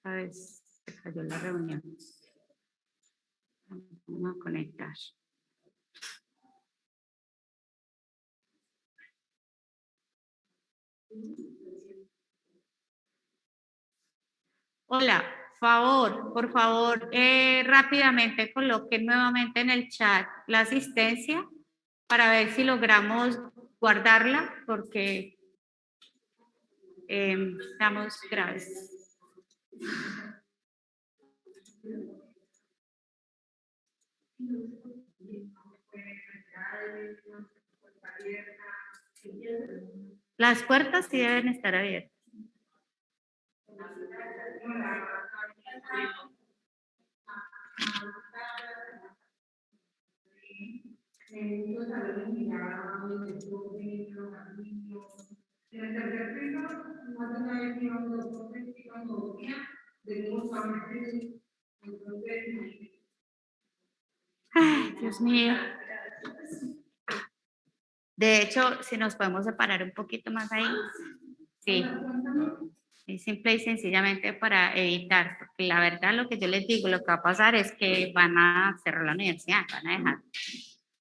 A ver, se cayó la reunión. Vamos a conectar. Hola, por favor, rápidamente coloquen nuevamente en el chat la asistencia para ver si logramos guardarla, porque estamos graves. Las puertas sí deben estar abiertas. Ay, Dios mío. De hecho, si nos podemos separar un poquito más ahí. Sí. Es simple y sencillamente para evitar, porque la verdad lo que yo les digo, lo que va a pasar es que van a cerrar la universidad, van a dejar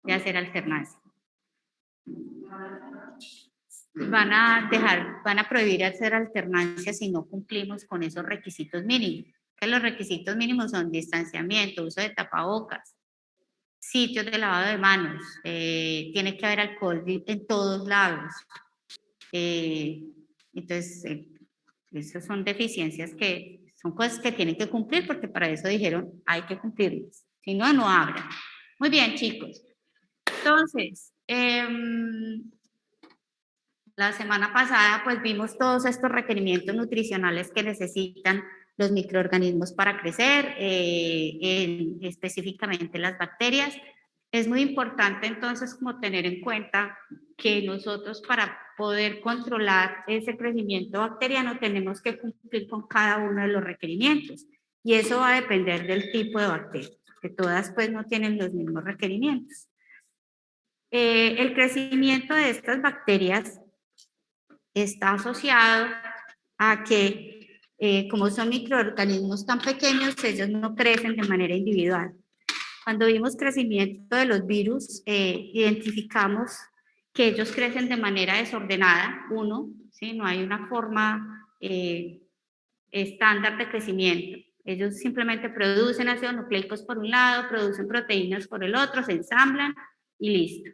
de hacer alternancia. Van a prohibir hacer alternancia si no cumplimos con esos requisitos mínimos. Que los requisitos mínimos son distanciamiento, uso de tapabocas, sitios de lavado de manos, tiene que haber alcohol en todos lados. Entonces, esas son deficiencias que son cosas que tienen que cumplir porque para eso dijeron hay que cumplirlas. Si no, no abran. Muy bien, chicos. Entonces, la semana pasada pues vimos todos estos requerimientos nutricionales que necesitan los microorganismos para crecer, específicamente las bacterias. Es muy importante entonces como tener en cuenta que nosotros para poder controlar ese crecimiento bacteriano tenemos que cumplir con cada uno de los requerimientos y eso va a depender del tipo de bacteria, que todas pues no tienen los mismos requerimientos. El crecimiento de estas bacterias está asociado a que como son microorganismos tan pequeños, ellos no crecen de manera individual. Cuando vimos crecimiento de los virus, identificamos que ellos crecen de manera desordenada, ¿sí? No hay una forma estándar de crecimiento. Ellos simplemente producen ácidos nucleicos por un lado, producen proteínas por el otro, se ensamblan y listo.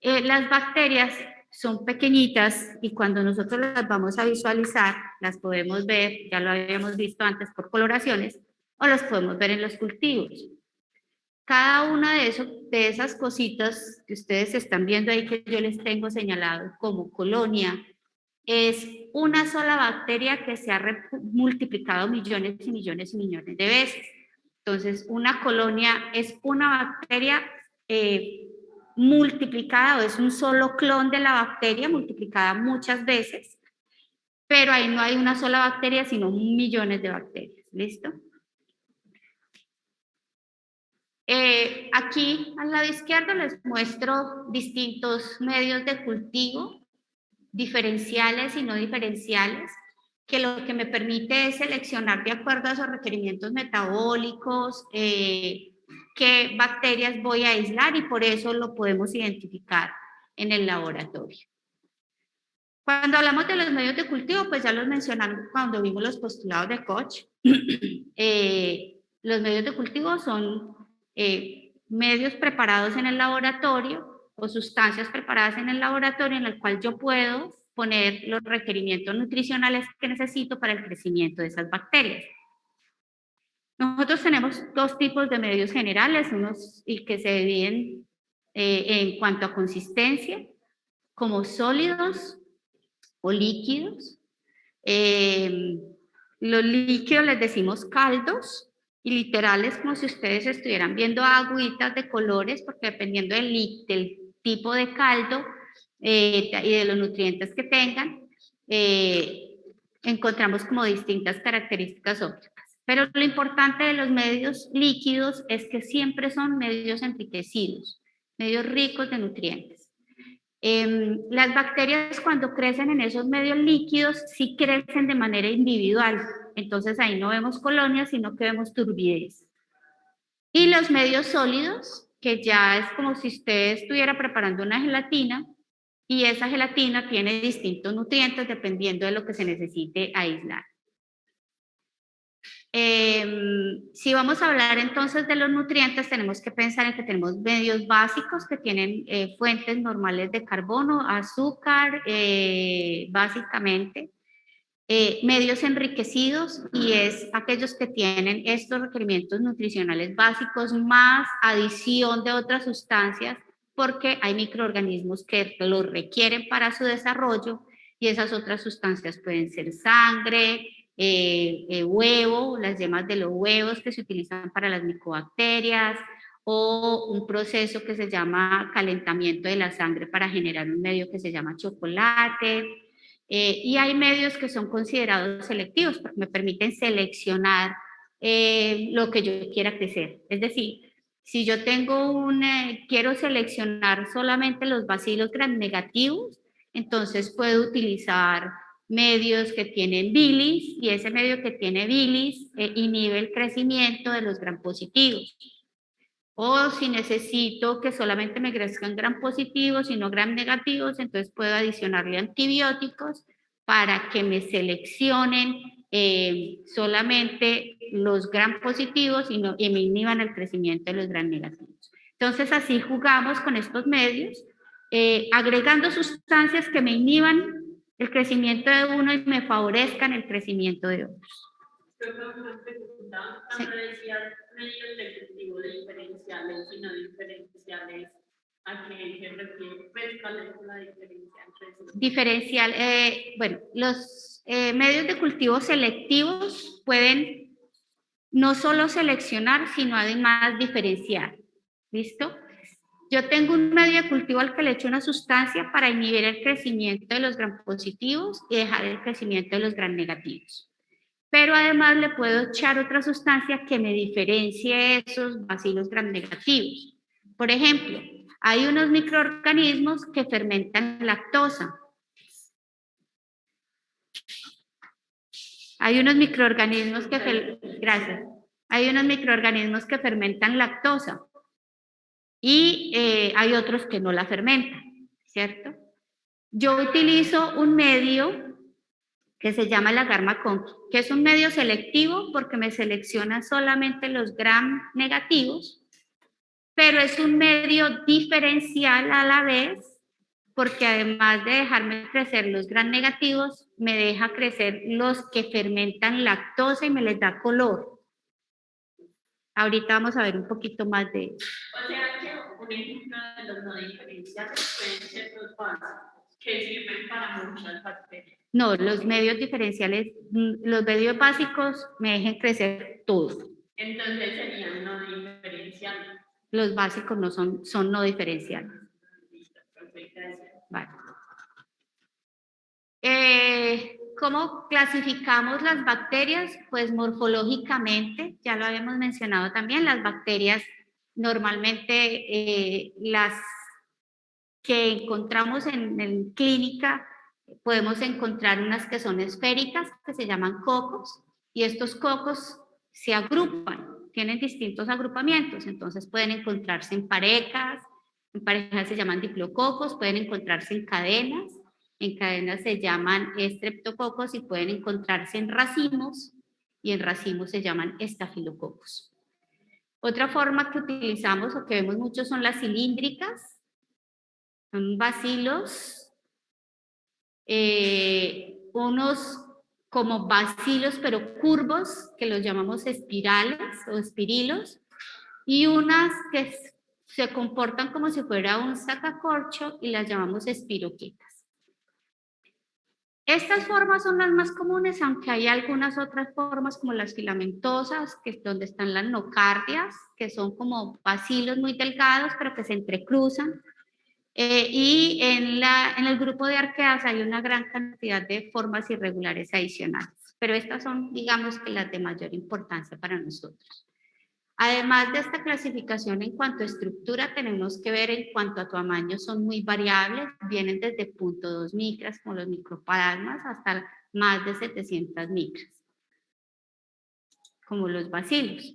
Las bacterias son pequeñitas y cuando nosotros las vamos a visualizar, las podemos ver, ya lo habíamos visto antes por coloraciones, o las podemos ver en los cultivos. Cada una de esas cositas que ustedes están viendo ahí que yo les tengo señalado como colonia, es una sola bacteria que se ha multiplicado millones y millones y millones de veces. Entonces, una colonia es una bacteria multiplicada, o es un solo clon de la bacteria multiplicada muchas veces, pero ahí no hay una sola bacteria, sino millones de bacterias. ¿Listo? Aquí al lado izquierdo les muestro distintos medios de cultivo, diferenciales y no diferenciales, que lo que me permite es seleccionar de acuerdo a esos requerimientos metabólicos, qué bacterias voy a aislar y por eso lo podemos identificar en el laboratorio. Cuando hablamos de los medios de cultivo, pues ya los mencionamos cuando vimos los postulados de Koch. Los medios de cultivo son medios preparados en el laboratorio o sustancias preparadas en el laboratorio en el cual yo puedo poner los requerimientos nutricionales que necesito para el crecimiento de esas bacterias. Nosotros tenemos dos tipos de medios generales, unos y que se dividen en cuanto a consistencia, como sólidos o líquidos. Los líquidos les decimos caldos y literales como si ustedes estuvieran viendo agüitas de colores, porque dependiendo del tipo de caldo y de los nutrientes que tengan, encontramos como distintas características ópticas. Pero lo importante de los medios líquidos es que siempre son medios enriquecidos, medios ricos de nutrientes. Las bacterias cuando crecen en esos medios líquidos sí crecen de manera individual, entonces ahí no vemos colonias, sino que vemos turbidez. Y los medios sólidos, que ya es como si usted estuviera preparando una gelatina y esa gelatina tiene distintos nutrientes dependiendo de lo que se necesite aislar. Si vamos a hablar entonces de los nutrientes, tenemos que pensar en que tenemos medios básicos que tienen fuentes normales de carbono, azúcar, básicamente. Medios enriquecidos, y es aquellos que tienen estos requerimientos nutricionales básicos más adición de otras sustancias, porque hay microorganismos que los requieren para su desarrollo, y esas otras sustancias pueden ser sangre, huevo, las yemas de los huevos que se utilizan para las micobacterias, o un proceso que se llama calentamiento de la sangre para generar un medio que se llama chocolate. Y hay medios que son considerados selectivos porque me permiten seleccionar lo que yo quiera crecer. Es decir, si yo tengo quiero seleccionar solamente los bacilos gram negativos, entonces puedo utilizar medios que tienen bilis, y ese medio que tiene bilis inhibe el crecimiento de los gram positivos. O si necesito que solamente me crezcan gram positivos y no gram negativos, entonces puedo adicionarle antibióticos para que me seleccionen solamente los gram positivos y me inhiban el crecimiento de los gram negativos. Entonces así jugamos con estos medios, agregando sustancias que me inhiban el crecimiento de uno y me favorezcan el crecimiento de otros. Una pregunta, cuando decías medios de cultivo diferenciales y no diferenciales, ¿a qué se refiere? Pues, ¿cuál es la diferencia entre esos? Diferencial, bueno, los medios de cultivo selectivos pueden no solo seleccionar, sino además diferenciar. ¿Listo? Yo tengo un medio de cultivo al que le echo una sustancia para inhibir el crecimiento de los gram positivos y dejar el crecimiento de los gram negativos. Pero además le puedo echar otra sustancia que me diferencie esos bacilos gram negativos. Por ejemplo, hay unos microorganismos que fermentan lactosa. Hay unos microorganismos gracias. Hay unos microorganismos que fermentan lactosa y hay otros que no la fermentan, ¿cierto? Yo utilizo un medio que se llama el agar-McConkey, que es un medio selectivo porque me selecciona solamente los gram negativos, pero es un medio diferencial a la vez porque además de dejarme crecer los gram negativos, me deja crecer los que fermentan lactosa y me les da color. Ahorita vamos a ver un poquito más de eso. O sea que un ejemplo de los no diferenciales pueden ser los básicos, que sirven para muchas bacterias. No, los medios diferenciales, los medios básicos me dejan crecer todo. Entonces serían no diferenciales. Los básicos no son no diferenciales. Listo, perfecto, gracias. Vale. ¿Cómo clasificamos las bacterias? Pues morfológicamente, ya lo habíamos mencionado también, las bacterias normalmente las que encontramos en clínica, podemos encontrar unas que son esféricas, que se llaman cocos, y estos cocos se agrupan, tienen distintos agrupamientos, entonces pueden encontrarse en parejas se llaman diplococos, pueden encontrarse en cadenas se llaman estreptococos y pueden encontrarse en racimos, y en racimos se llaman estafilococos. Otra forma que utilizamos o que vemos mucho son las cilíndricas, son bacilos, unos como bacilos pero curvos, que los llamamos espirales o espirilos, y unas que se comportan como si fuera un sacacorcho y las llamamos espiroquetas. Estas formas son las más comunes, aunque hay algunas otras formas como las filamentosas, que es donde están las nocardias, que son como bacilos muy delgados pero que se entrecruzan. Y en el grupo de arqueas hay una gran cantidad de formas irregulares adicionales, pero estas son, digamos, que las de mayor importancia para nosotros. Además de esta clasificación en cuanto a estructura, tenemos que ver en cuanto a tamaño, son muy variables, vienen desde 0.2 micras, como los microplasmas, hasta más de 700 micras, como los bacilos.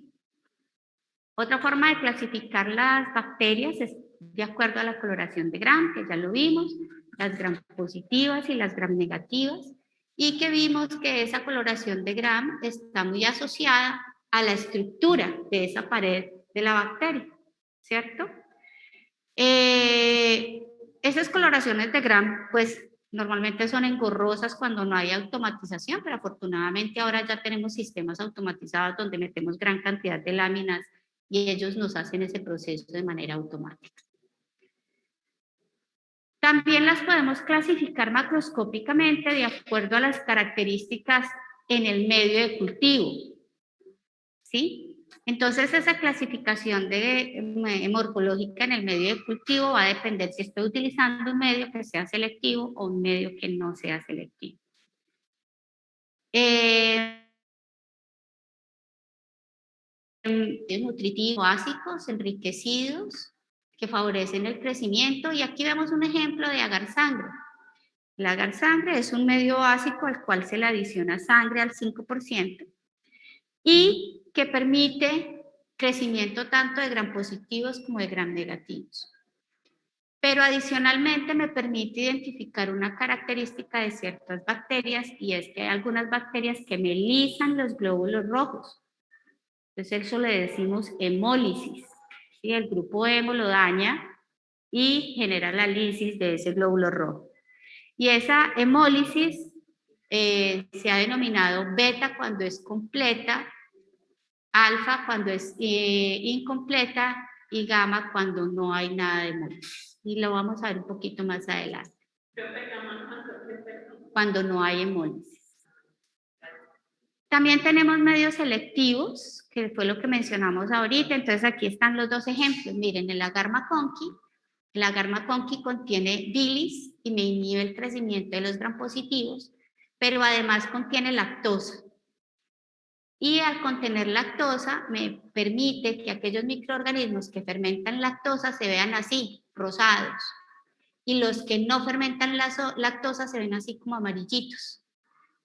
Otra forma de clasificar las bacterias es de acuerdo a la coloración de Gram, que ya lo vimos, las Gram positivas y las Gram negativas, y que vimos que esa coloración de Gram está muy asociada a la estructura de esa pared de la bacteria, ¿cierto? Esas coloraciones de Gram, pues normalmente son engorrosas cuando no hay automatización, pero afortunadamente ahora ya tenemos sistemas automatizados donde metemos gran cantidad de láminas y ellos nos hacen ese proceso de manera automática. También las podemos clasificar macroscópicamente de acuerdo a las características en el medio de cultivo, ¿sí? Entonces esa clasificación morfológica en el medio de cultivo va a depender si estoy utilizando un medio que sea selectivo o un medio que no sea selectivo. Nutritivos básicos, enriquecidos, que favorecen el crecimiento. Y aquí vemos un ejemplo de agar sangre. El agar sangre es un medio básico al cual se le adiciona sangre al 5% y que permite crecimiento tanto de gram positivos como de gram negativos. Pero adicionalmente me permite identificar una característica de ciertas bacterias y es que hay algunas bacterias que melizan los glóbulos rojos. Entonces eso le decimos hemólisis. ¿Sí? El grupo hemo lo daña y genera la lisis de ese glóbulo rojo. Y esa hemólisis se ha denominado beta cuando es completa, alfa cuando es incompleta y gamma cuando no hay nada de hemólisis. Y lo vamos a ver un poquito más adelante. Cuando no hay hemólisis. También tenemos medios selectivos, que fue lo que mencionamos ahorita. Entonces aquí están los dos ejemplos. Miren, el agar conqui contiene bilis y me inhibe el crecimiento de los gram positivos, pero además contiene lactosa. Y al contener lactosa me permite que aquellos microorganismos que fermentan lactosa se vean así, rosados. Y los que no fermentan lactosa se ven así como amarillitos.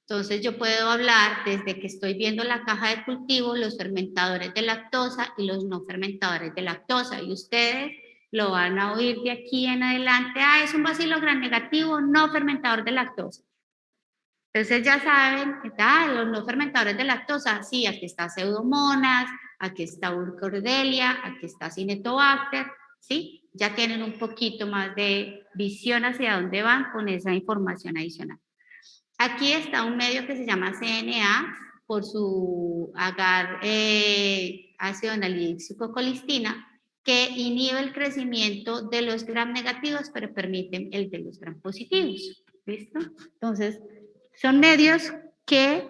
Entonces yo puedo hablar desde que estoy viendo la caja de cultivo, los fermentadores de lactosa y los no fermentadores de lactosa. Y ustedes lo van a oír de aquí en adelante. Ah, es un bacilo gram negativo, no fermentador de lactosa. Entonces ya saben que los no fermentadores de lactosa, sí, aquí está Pseudomonas, aquí está Burkholderia, aquí está Cinetobacter, ¿sí? Ya tienen un poquito más de visión hacia dónde van con esa información adicional. Aquí está un medio que se llama CNA por su agar ácido analídico-colistina que inhibe el crecimiento de los gram negativos pero permiten el de los gram positivos. ¿Listo? Entonces, son medios que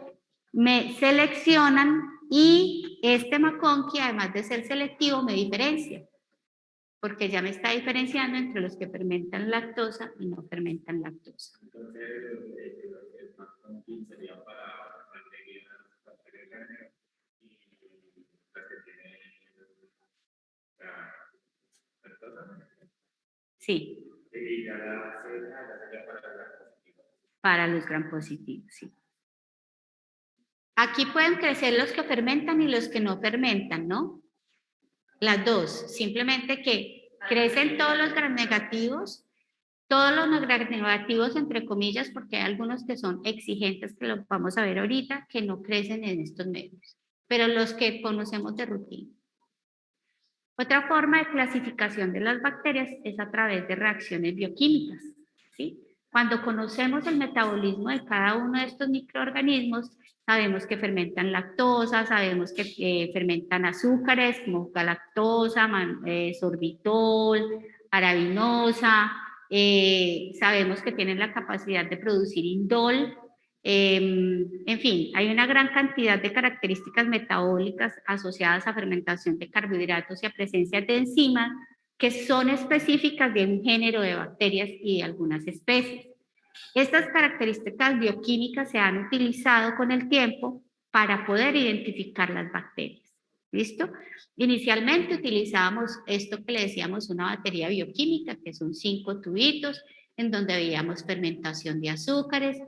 me seleccionan y este McConkey, además de ser selectivo, me diferencia porque ya me está diferenciando entre los que fermentan lactosa y no fermentan lactosa. Entonces, el McConkey sería para bacterias y las que tienen lactosa. Sí. Y ya la sería para gram positivos. Para los gram positivos, sí. Aquí pueden crecer los que fermentan y los que no fermentan, ¿no? Las dos, simplemente que crecen todos los gram negativos, entre comillas, porque hay algunos que son exigentes, que lo vamos a ver ahorita, que no crecen en estos medios, pero los que conocemos de rutina. Otra forma de clasificación de las bacterias es a través de reacciones bioquímicas, ¿sí? Cuando conocemos el metabolismo de cada uno de estos microorganismos, sabemos que fermentan lactosa, sabemos que fermentan azúcares como galactosa, sorbitol, arabinosa, sabemos que tienen la capacidad de producir indol, en fin, hay una gran cantidad de características metabólicas asociadas a fermentación de carbohidratos y a presencia de enzimas que son específicas de un género de bacterias y de algunas especies. Estas características bioquímicas se han utilizado con el tiempo para poder identificar las bacterias. ¿Listo? Inicialmente utilizábamos esto que le decíamos una batería bioquímica, que son 5 tubitos, en donde veíamos fermentación de azúcares,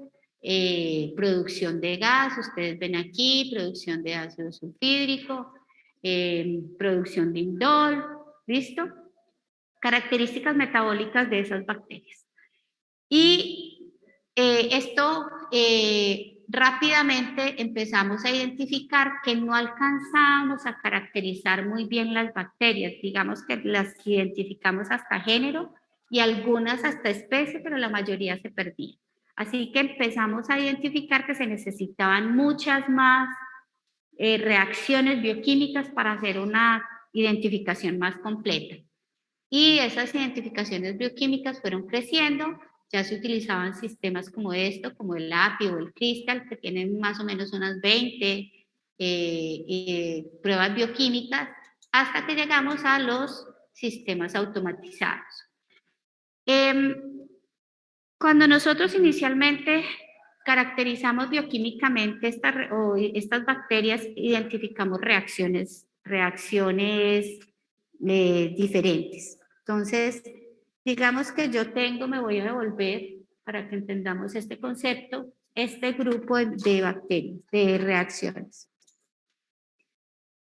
producción de gas, ustedes ven aquí, producción de ácido sulfídrico, producción de indol, ¿listo? Características metabólicas de esas bacterias. Y esto rápidamente empezamos a identificar que no alcanzábamos a caracterizar muy bien las bacterias, digamos que las identificamos hasta género y algunas hasta especie, pero la mayoría se perdían. Así que empezamos a identificar que se necesitaban muchas más reacciones bioquímicas para hacer una identificación más completa. Y esas identificaciones bioquímicas fueron creciendo, ya se utilizaban sistemas como esto, como el API o el Crystal, que tienen más o menos unas 20 pruebas bioquímicas, hasta que llegamos a los sistemas automatizados. Cuando nosotros inicialmente caracterizamos bioquímicamente estas bacterias, identificamos reacciones diferentes. Entonces, digamos que yo me voy a devolver, para que entendamos este concepto, este grupo de bacterias, de reacciones.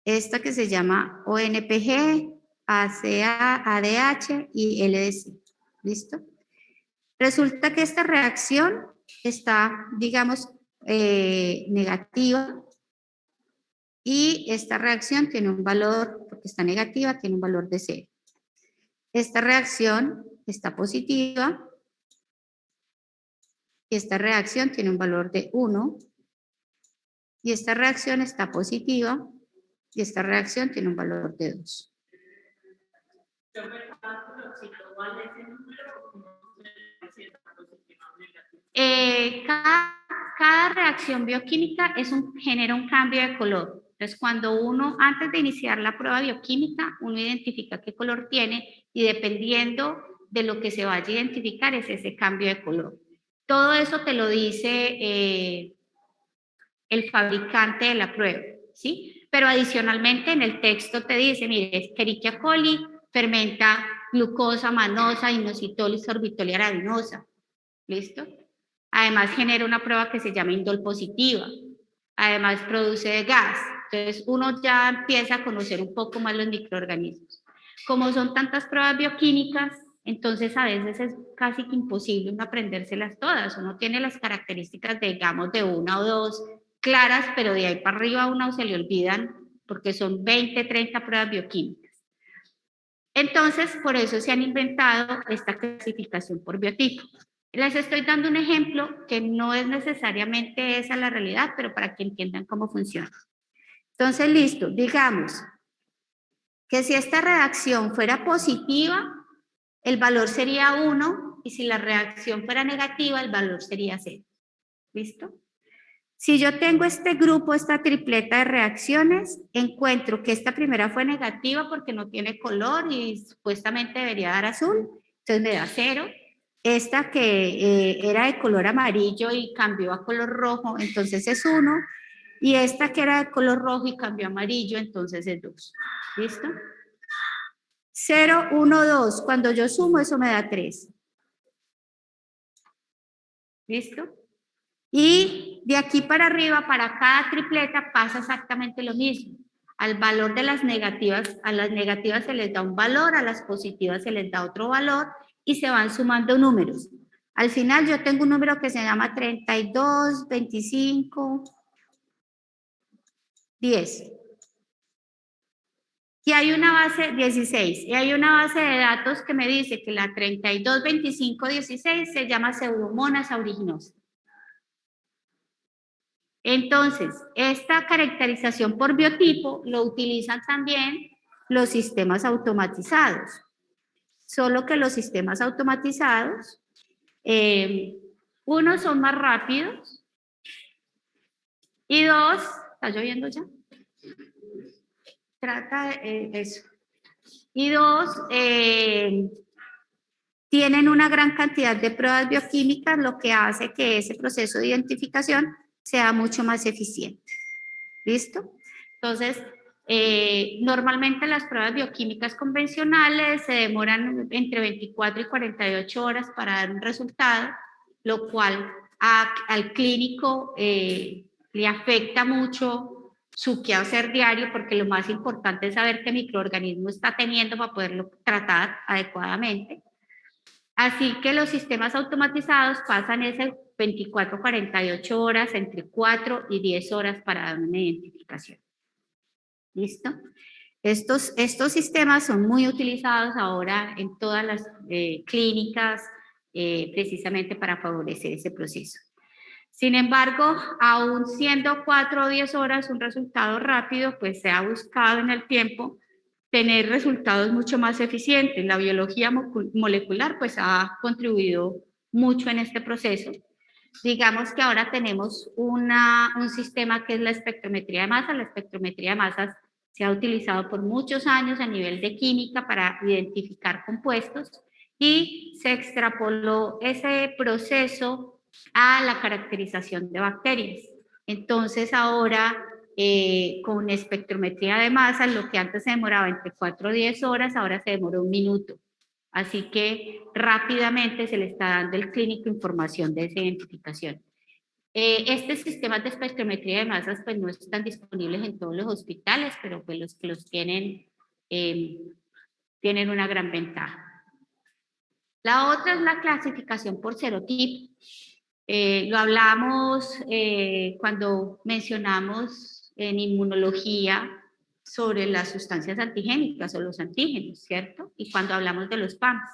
Esta que se llama ONPG, ACA, ADH y LDC. ¿Listo? Resulta que esta reacción está, digamos, negativa, y esta reacción tiene un valor, porque está negativa, tiene un valor de 0. Esta reacción está positiva y esta reacción tiene un valor de 1, y esta reacción está positiva y esta reacción tiene un valor de 2. Cada reacción bioquímica genera un cambio de color. Entonces, cuando uno, antes de iniciar la prueba bioquímica, uno identifica qué color tiene y dependiendo de lo que se vaya a identificar es ese cambio de color. Todo eso te lo dice el fabricante de la prueba, ¿sí? Pero adicionalmente en el texto te dice, mire, Escherichia coli fermenta glucosa manosa, inositol y sorbitol y arabinosa. ¿Listo? Además genera una prueba que se llama indol positiva. Además produce gas. Entonces uno ya empieza a conocer un poco más los microorganismos. Como son tantas pruebas bioquímicas, entonces a veces es casi que imposible uno aprendérselas todas. Uno tiene las características, digamos, de una o dos claras, pero de ahí para arriba a una se le olvidan porque son 20, 30 pruebas bioquímicas. Entonces, por eso se han inventado esta clasificación por biotipo. Les estoy dando un ejemplo que no es necesariamente esa la realidad, pero para que entiendan cómo funciona. Entonces, listo, digamos que si esta reacción fuera positiva, el valor sería 1, y si la reacción fuera negativa, el valor sería 0. ¿Listo? Si yo tengo este grupo, esta tripleta de reacciones, encuentro que esta primera fue negativa porque no tiene color y supuestamente debería dar azul, entonces me da 0. Esta que era de color amarillo y cambió a color rojo, entonces es 1. Y esta que era de color rojo y cambió a amarillo, entonces es 2. ¿Listo? 0, 1, 2. Cuando yo sumo, eso me da 3. ¿Listo? Y de aquí para arriba, para cada tripleta, pasa exactamente lo mismo. Al valor de las negativas, a las negativas se les da un valor, a las positivas se les da otro valor y se van sumando números. Al final yo tengo un número que se llama 32, 25, 10. Y hay una base 16, y hay una base de datos que me dice que la 32, 25, 16 se llama Pseudomonas aeruginosa. Entonces, esta caracterización por biotipo lo utilizan también los sistemas automatizados. Solo que los sistemas automatizados, unos son más rápidos y dos, ¿está lloviendo ya? Trata de eso. Y dos, tienen una gran cantidad de pruebas bioquímicas, lo que hace que ese proceso de identificación sea mucho más eficiente. ¿Listo? Entonces, Normalmente las pruebas bioquímicas convencionales se demoran entre 24 y 48 horas para dar un resultado, lo cual al clínico le afecta mucho su quehacer diario, porque lo más importante es saber qué microorganismo está teniendo para poderlo tratar adecuadamente. Así que los sistemas automatizados pasan esas 24-48 horas, entre 4 y 10 horas para dar una identificación. ¿Listo? Estos sistemas son muy utilizados ahora en todas las clínicas, precisamente para favorecer ese proceso. Sin embargo, aún siendo 4 o 10 horas un resultado rápido, pues se ha buscado en el tiempo tener resultados mucho más eficientes. La biología molecular pues ha contribuido mucho en este proceso. Digamos que ahora tenemos un sistema que es la espectrometría de masas. La espectrometría de masas se ha utilizado por muchos años a nivel de química para identificar compuestos y se extrapoló ese proceso a la caracterización de bacterias. Entonces ahora con espectrometría de masas, lo que antes se demoraba entre 4 o 10 horas, ahora se demora 1 minuto. Así que rápidamente se le está dando al clínico información de esa identificación. Estos sistemas de espectrometría de masas pues no están disponibles en todos los hospitales, pero pues los que los tienen tienen una gran ventaja. La otra es la clasificación por serotipo. Lo hablamos cuando mencionamos en inmunología sobre las sustancias antigénicas o los antígenos, ¿cierto? Y cuando hablamos de los PAMs.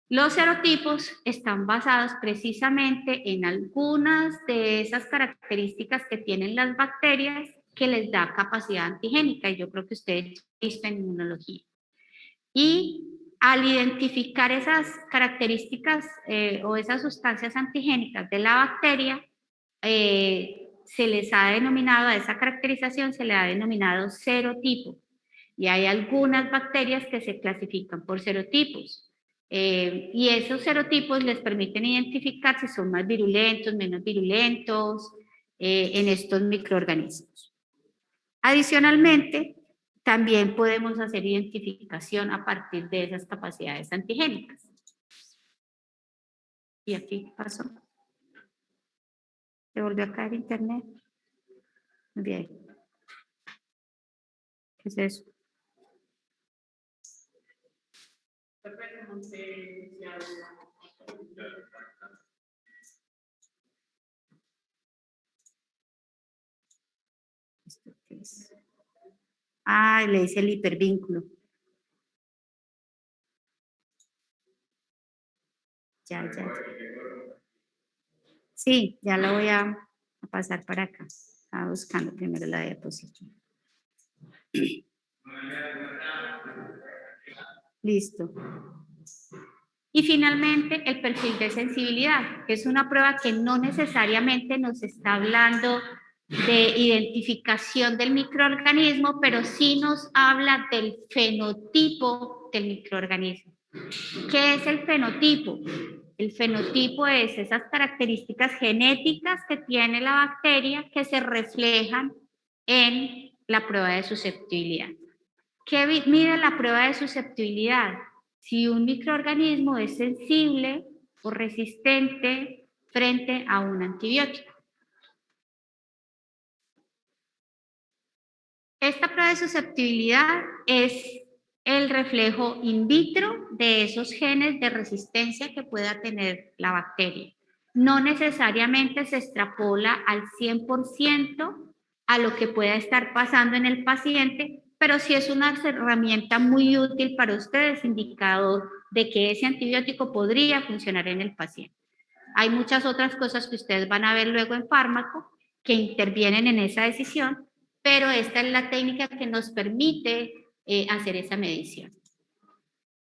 Los serotipos están basados precisamente en algunas de esas características que tienen las bacterias que les da capacidad antigénica, y yo creo que ustedes visto en inmunología. Y al identificar esas características o esas sustancias antigénicas de la bacteria, se les ha denominado, a esa caracterización se le ha denominado serotipo. Y hay algunas bacterias que se clasifican por serotipos. Y esos serotipos les permiten identificar si son más virulentos, menos virulentos en estos microorganismos. Adicionalmente, también podemos hacer identificación a partir de esas capacidades antigénicas. ¿Y aquí qué pasó? ¿Se volvió a caer internet? Muy bien. ¿Qué es eso? ¿Esto qué es? Ah, le dice el hipervínculo. Ya. Sí, ya lo voy a pasar para acá. Estaba buscando primero la diapositiva. Listo. Y finalmente, el perfil de sensibilidad, que es una prueba que no necesariamente nos está hablando de identificación del microorganismo, pero sí nos habla del fenotipo del microorganismo. ¿Qué es el fenotipo? El fenotipo es esas características genéticas que tiene la bacteria que se reflejan en la prueba de susceptibilidad. ¿Qué mide la prueba de susceptibilidad? Si un microorganismo es sensible o resistente frente a un antibiótico. Esta prueba de susceptibilidad es el reflejo in vitro de esos genes de resistencia que pueda tener la bacteria. No necesariamente se extrapola al 100% a lo que pueda estar pasando en el paciente, pero sí es una herramienta muy útil para ustedes, indicador de que ese antibiótico podría funcionar en el paciente. Hay muchas otras cosas que ustedes van a ver luego en fármaco que intervienen en esa decisión, pero esta es la técnica que nos permite hacer esa medición.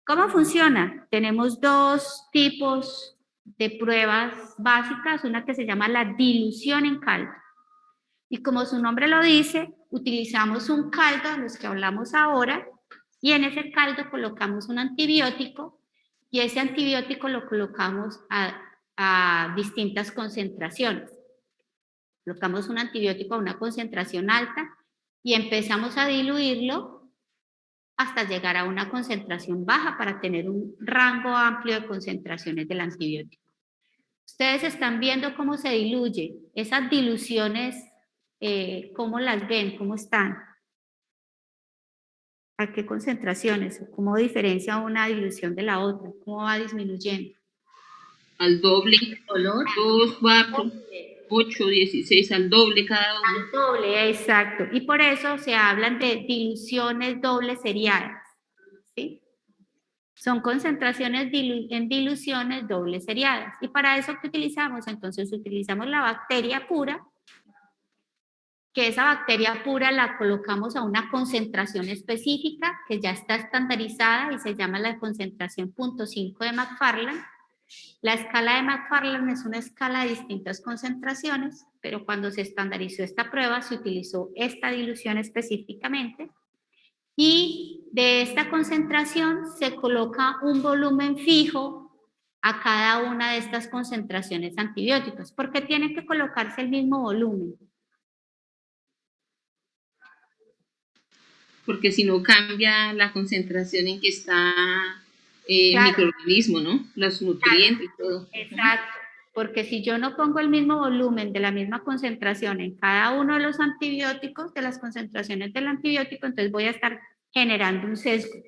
¿Cómo funciona? Tenemos dos tipos de pruebas básicas, una que se llama la dilución en caldo. Y como su nombre lo dice, utilizamos un caldo, de los que hablamos ahora, y en ese caldo colocamos un antibiótico, y ese antibiótico lo colocamos a distintas concentraciones. Colocamos un antibiótico a una concentración alta y empezamos a diluirlo hasta llegar a una concentración baja para tener un rango amplio de concentraciones del antibiótico. Ustedes están viendo cómo se diluye. Esas diluciones, ¿cómo las ven? ¿Cómo están? ¿A qué concentraciones? ¿Cómo diferencia una dilución de la otra? ¿Cómo va disminuyendo? Al doble, 2, 4, 8, 16, al doble cada uno. Al doble, exacto. Y por eso se hablan de diluciones dobles seriadas. ¿Sí? Son concentraciones en diluciones dobles seriadas. ¿Y para eso qué utilizamos? Entonces utilizamos la bacteria pura, que esa bacteria pura la colocamos a una concentración específica que ya está estandarizada y se llama la concentración 0.5 de McFarland. La escala de McFarland es una escala de distintas concentraciones, pero cuando se estandarizó esta prueba se utilizó esta dilución específicamente. Y de esta concentración se coloca un volumen fijo a cada una de estas concentraciones antibióticas. ¿Por qué tiene que colocarse el mismo volumen? Porque si no cambia la concentración en que está el Claro. microorganismo, ¿no? Los nutrientes y todo. Exacto, porque si yo no pongo el mismo volumen de la misma concentración en cada uno de los antibióticos, de las concentraciones del antibiótico, entonces voy a estar generando un sesgo.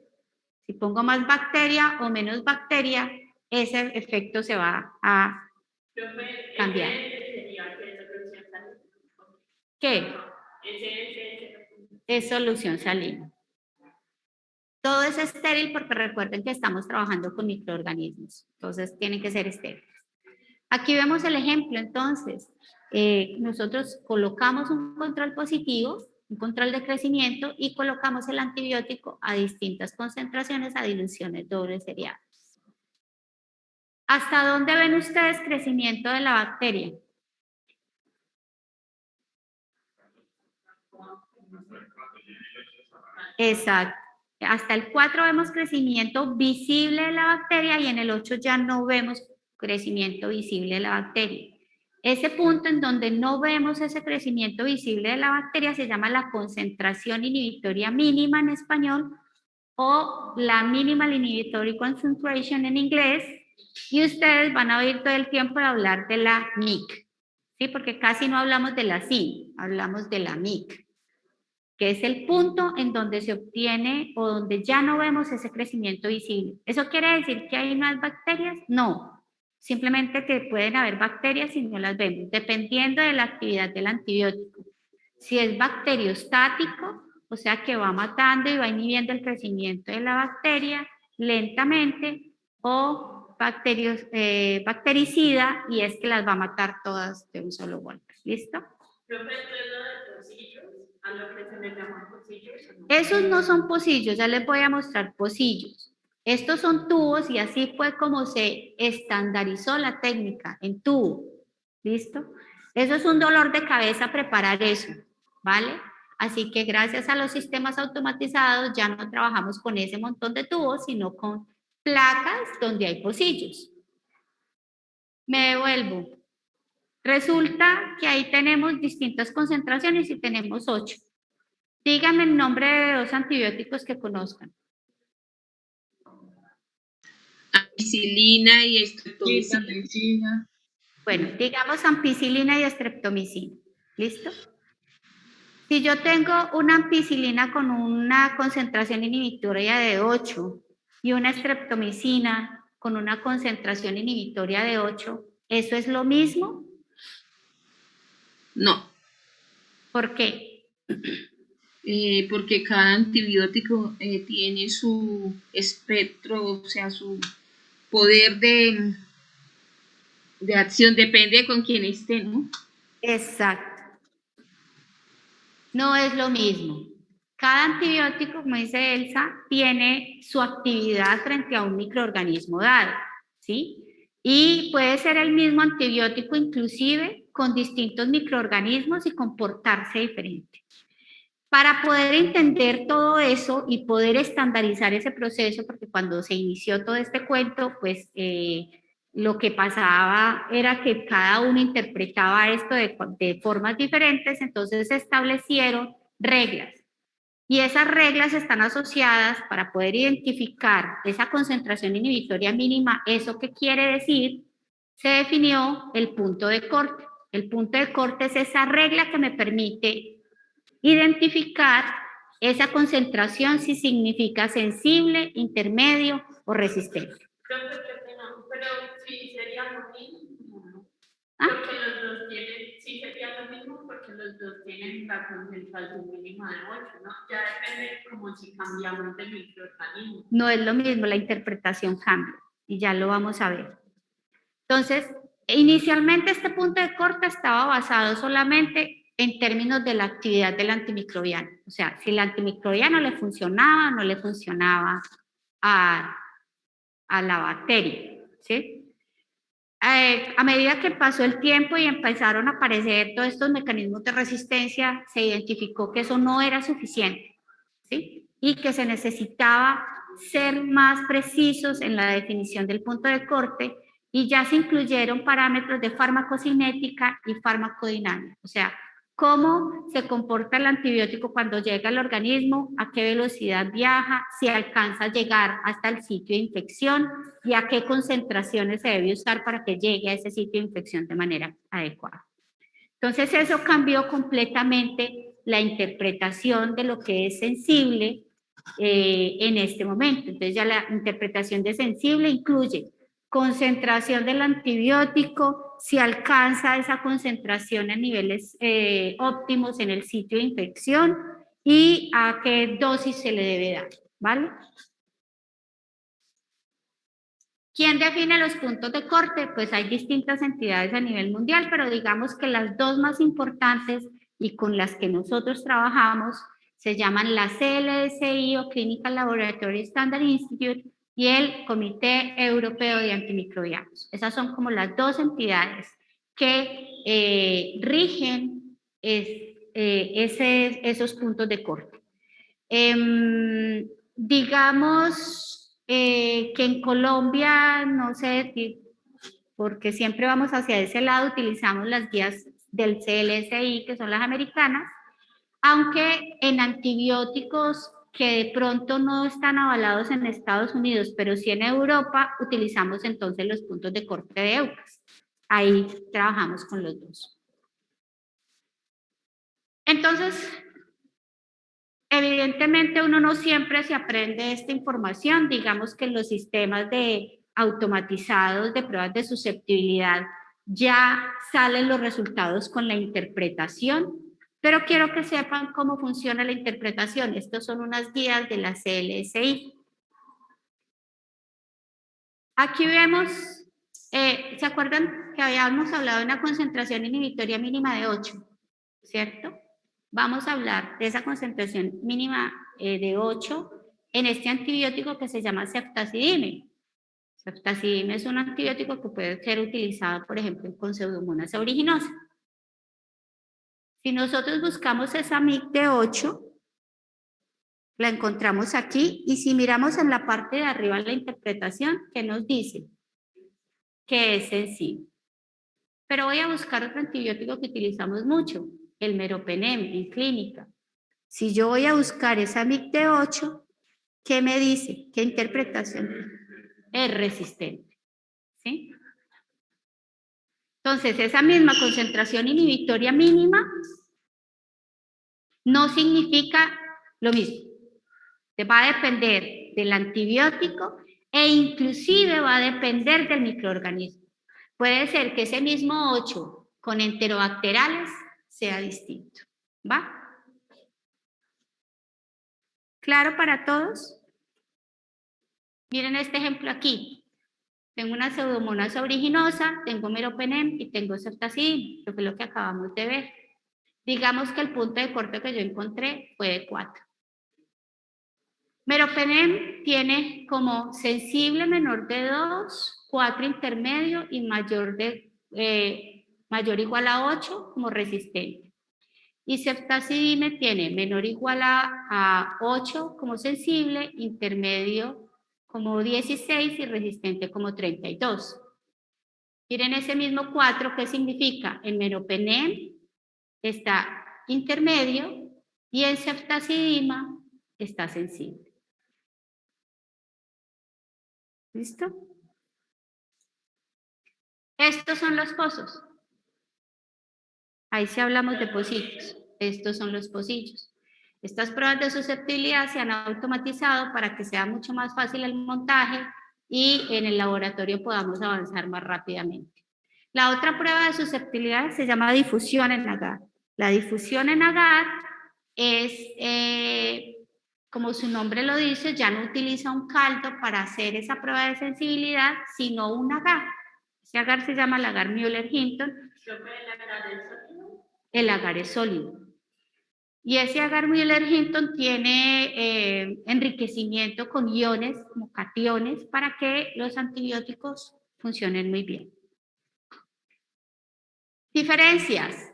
Si pongo más bacteria o menos bacteria, ese efecto se va a cambiar. ¿Qué? Es solución salina. Todo es estéril porque recuerden que estamos trabajando con microorganismos, entonces tienen que ser estériles. Aquí vemos el ejemplo, entonces, nosotros colocamos un control positivo, un control de crecimiento y colocamos el antibiótico a distintas concentraciones a diluciones dobles seriadas. ¿Hasta dónde ven ustedes crecimiento de la bacteria? Exacto. Hasta el 4 vemos crecimiento visible de la bacteria y en el 8 ya no vemos crecimiento visible de la bacteria. Ese punto en donde no vemos ese crecimiento visible de la bacteria se llama la concentración inhibitoria mínima en español o la minimal inhibitory concentration en inglés, y ustedes van a oír todo el tiempo hablar de la MIC, ¿sí? Porque casi no hablamos de la CIN, hablamos de la MIC, que es el punto en donde se obtiene o donde ya no vemos ese crecimiento visible. ¿Eso quiere decir que hay más bacterias? No, simplemente que pueden haber bacterias y no las vemos, dependiendo de la actividad del antibiótico. Si es bacteriostático, o sea que va matando y va inhibiendo el crecimiento de la bacteria lentamente, o bactericida, y es que las va a matar todas de un solo golpe. ¿Listo? A lo que se le llaman pocillos. Esos no son pocillos, ya les voy a mostrar pocillos. Estos son tubos y así fue como se estandarizó la técnica en tubo. ¿Listo? Eso es un dolor de cabeza preparar eso, ¿vale? Así que gracias a los sistemas automatizados ya no trabajamos con ese montón de tubos, sino con placas donde hay pocillos. Me devuelvo. Resulta que ahí tenemos distintas concentraciones y tenemos 8. Díganme el nombre de 2 antibióticos que conozcan. Ampicilina y estreptomicina. Bueno, digamos ampicilina y estreptomicina. ¿Listo? Si yo tengo una ampicilina con una concentración inhibitoria de 8 y una estreptomicina con una concentración inhibitoria de 8, ¿eso es lo mismo? No. ¿Por qué? Porque cada antibiótico tiene su espectro, o sea, su poder de acción, depende con quién esté, ¿no? Exacto. No es lo mismo. Cada antibiótico, como dice Elsa, tiene su actividad frente a un microorganismo dado, ¿sí? Y puede ser el mismo antibiótico inclusive con distintos microorganismos y comportarse diferente. Para poder entender todo eso y poder estandarizar ese proceso, porque cuando se inició todo este cuento, pues lo que pasaba era que cada uno interpretaba esto de formas diferentes, entonces se establecieron reglas. Y esas reglas están asociadas para poder identificar esa concentración inhibitoria mínima. ¿Eso qué quiere decir? Se definió el punto de corte. El punto de corte es esa regla que me permite identificar esa concentración si significa sensible, intermedio o resistente. Creo que no, pero sí sería lo mismo, ¿no? ¿Ah? Porque los dos tienen, sí sería lo mismo porque los dos tienen la concentración mínima de 8, ¿no? Ya depende como si cambiamos de microorganismo. No es lo mismo, la interpretación cambia y ya lo vamos a ver. Entonces, inicialmente este punto de corte estaba basado solamente en términos de la actividad del antimicrobiano. O sea, si el antimicrobiano le funcionaba o no le funcionaba a la bacteria, ¿sí? A medida que pasó el tiempo y empezaron a aparecer todos estos mecanismos de resistencia, se identificó que eso no era suficiente, ¿sí? Y que se necesitaba ser más precisos en la definición del punto de corte y ya se incluyeron parámetros de farmacocinética y farmacodinámica, o sea, cómo se comporta el antibiótico cuando llega al organismo, a qué velocidad viaja, si alcanza a llegar hasta el sitio de infección y a qué concentraciones se debe usar para que llegue a ese sitio de infección de manera adecuada. Entonces eso cambió completamente la interpretación de lo que es sensible en este momento. Entonces ya la interpretación de sensible incluye concentración del antibiótico, si alcanza esa concentración a niveles óptimos en el sitio de infección y a qué dosis se le debe dar, ¿vale? ¿Quién define los puntos de corte? Pues hay distintas entidades a nivel mundial, pero digamos que las dos más importantes y con las que nosotros trabajamos se llaman la CLSI o Clinical Laboratory Standard Institute y el Comité Europeo de Antimicrobianos. Esas son como las dos entidades que rigen esos puntos de corte. Digamos que en Colombia, no sé, porque siempre vamos hacia ese lado, utilizamos las guías del CLSI, que son las americanas, aunque en antibióticos que de pronto no están avalados en Estados Unidos, pero sí en Europa, utilizamos entonces los puntos de corte de EUCAS. Ahí trabajamos con los dos. Entonces, evidentemente uno no siempre se aprende esta información, digamos que en los sistemas de automatizados de pruebas de susceptibilidad ya salen los resultados con la interpretación, pero quiero que sepan cómo funciona la interpretación. Estas son unas guías de la CLSI. Aquí vemos, ¿se acuerdan que habíamos hablado de una concentración inhibitoria mínima de 8, ¿cierto? Vamos a hablar de esa concentración mínima de 8 en este antibiótico que se llama ceftazidime. Ceftazidime es un antibiótico que puede ser utilizado, por ejemplo, con Pseudomonas aeruginosa. Si nosotros buscamos esa MIC de 8, la encontramos aquí y si miramos en la parte de arriba la interpretación, ¿qué nos dice? Que es sensible. Pero voy a buscar otro antibiótico que utilizamos mucho, el meropenem en clínica. Si yo voy a buscar esa MIC de 8, ¿qué me dice? ¿Qué interpretación? Es resistente. ¿Sí? Entonces, esa misma concentración inhibitoria mínima no significa lo mismo. Va a depender del antibiótico e inclusive va a depender del microorganismo. Puede ser que ese mismo 8 con enterobacteriales sea distinto. ¿Va? ¿Claro para todos? Miren este ejemplo aquí. Tengo una Pseudomonas aeruginosa, tengo meropenem y tengo ceftazidime, que fue lo que acabamos de ver. Digamos que el punto de corte que yo encontré fue de 4. Meropenem tiene como sensible menor de 2, 4 intermedio y mayor o igual a 8 como resistente. Y ceftazidime tiene menor o igual a 8 como sensible, intermedio como 16 y resistente como 32. Miren ese mismo 4, ¿qué significa? El meropenem está intermedio y en ceftazidima está sensible. ¿Listo? Estos son los pozos. Ahí sí hablamos de pocillos. Estos son los pocillos. Estas pruebas de susceptibilidad se han automatizado para que sea mucho más fácil el montaje y en el laboratorio podamos avanzar más rápidamente. La otra prueba de susceptibilidad se llama difusión en agar. La difusión en agar es, como su nombre lo dice, ya no utiliza un caldo para hacer esa prueba de sensibilidad, sino un agar. Ese agar se llama el agar Müller-Hinton. El agar es sólido. Y ese agar Müller-Hinton tiene enriquecimiento con iones, como cationes, para que los antibióticos funcionen muy bien. Diferencias.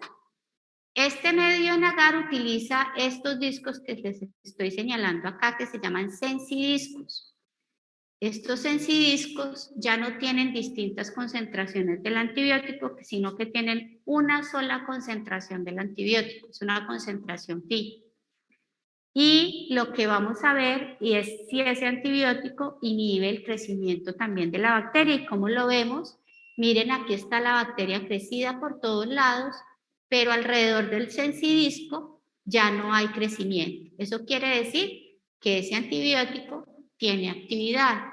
Este medio en agar utiliza estos discos que les estoy señalando acá, que se llaman sensidiscos. Estos sensidiscos ya no tienen distintas concentraciones del antibiótico, sino que tienen una sola concentración del antibiótico, es una concentración fija. Y lo que vamos a ver es si ese antibiótico inhibe el crecimiento también de la bacteria. ¿Y cómo lo vemos? Miren, aquí está la bacteria crecida por todos lados, pero alrededor del sensidisco ya no hay crecimiento. Eso quiere decir que ese antibiótico tiene actividad.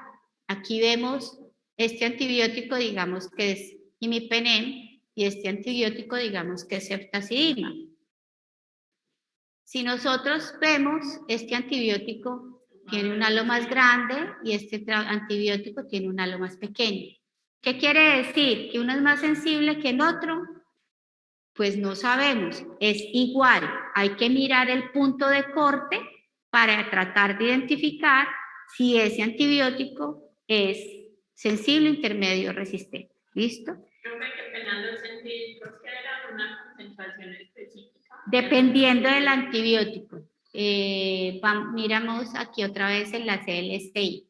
Aquí vemos este antibiótico, digamos que es imipenem, y este antibiótico, digamos que es ceftazidima. Si nosotros vemos, este antibiótico tiene un halo más grande y este antibiótico tiene un halo más pequeño. ¿Qué quiere decir? ¿Que uno es más sensible que el otro? Pues no sabemos, es igual. Hay que mirar el punto de corte para tratar de identificar si ese antibiótico es sensible, intermedio o resistente. ¿Listo? Yo me quedé pensando en sensidiscos que eran una concentración específica. Dependiendo del antibiótico. Miramos aquí otra vez en la CLSI.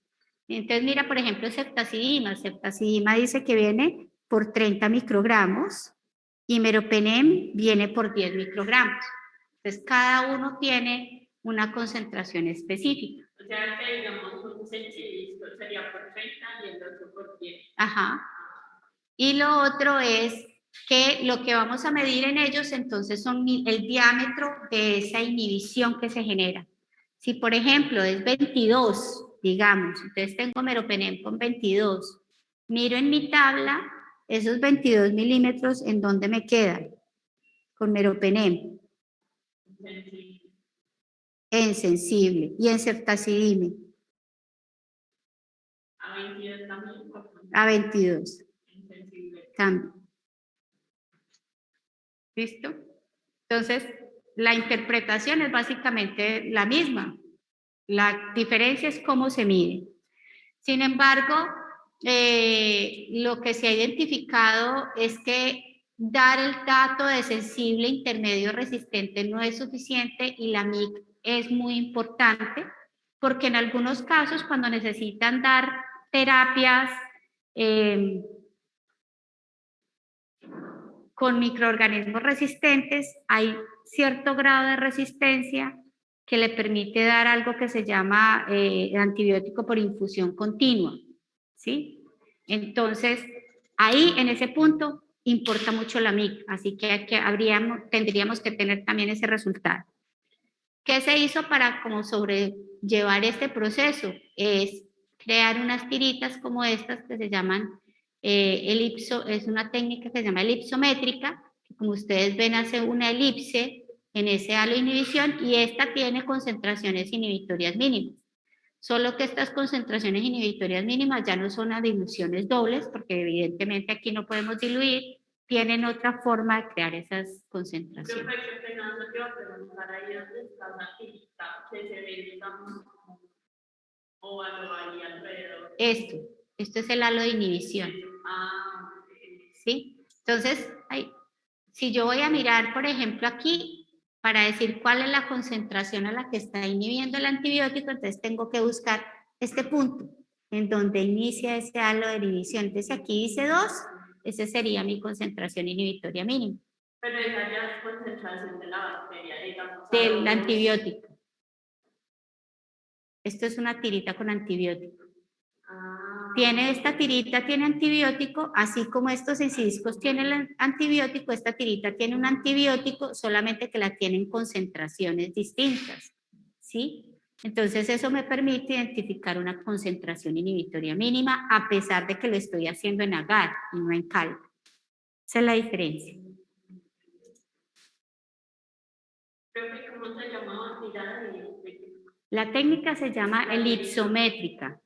Entonces, mira, por ejemplo, ceftazidima. Ceftazidima dice que viene por 30 microgramos y meropenem viene por 10 microgramos. Entonces, cada uno tiene una concentración específica. O sea, que digamos un sensidisco sería por 30 y el otro por 10. Ajá. Y lo otro es que lo que vamos a medir en ellos entonces son el diámetro de esa inhibición que se genera. Si por ejemplo es 22, digamos, entonces tengo meropenem con 22, miro en mi tabla esos 22 milímetros, ¿en dónde me quedan? Con meropenem. En sensible y en ceftazidime. A 22 también. A 22. Insensible. También. ¿Listo? Entonces, la interpretación es básicamente la misma. La diferencia es cómo se mide. Sin embargo, lo que se ha identificado es que dar el dato de sensible, intermedio, resistente no es suficiente y la MIC es muy importante porque en algunos casos cuando necesitan dar terapias con microorganismos resistentes, hay cierto grado de resistencia que le permite dar algo que se llama antibiótico por infusión continua, ¿sí? Entonces, ahí en ese punto importa mucho la MIC, así que tendríamos que tener también ese resultado. ¿Qué se hizo para como sobrellevar este proceso? Es crear unas tiritas como estas que se llaman es una técnica que se llama elipsométrica, que como ustedes ven hace una elipse en ese halo de inhibición y esta tiene concentraciones inhibitorias mínimas. Solo que estas concentraciones inhibitorias mínimas ya no son a diluciones dobles, porque evidentemente aquí no podemos diluir, tienen otra forma de crear esas concentraciones. Yo me quedé pensando, yo preguntar ahí dónde está la tirita que se ve, digamos, o algo ahí alrededor. Esto es el halo de inhibición. Ah, ¿Sí? Entonces, si yo voy a mirar, por ejemplo, aquí, para decir cuál es la concentración a la que está inhibiendo el antibiótico, entonces tengo que buscar este punto, en donde inicia ese halo de inhibición. Entonces, aquí dice 2, esa sería mi concentración inhibitoria mínima. Pero esa ya es concentración de la bacteria, digamos. del antibiótico. Esto es una tirita con antibiótico. Tiene esta tirita, tiene antibiótico, así como estos inciscos tienen el antibiótico, esta tirita tiene un antibiótico, solamente que la tienen concentraciones distintas, ¿sí? Entonces eso me permite identificar una concentración inhibitoria mínima, a pesar de que lo estoy haciendo en agar y no en cal. Esa es la diferencia. Creo que cómo se llamaba, La técnica se llama elipsométrica.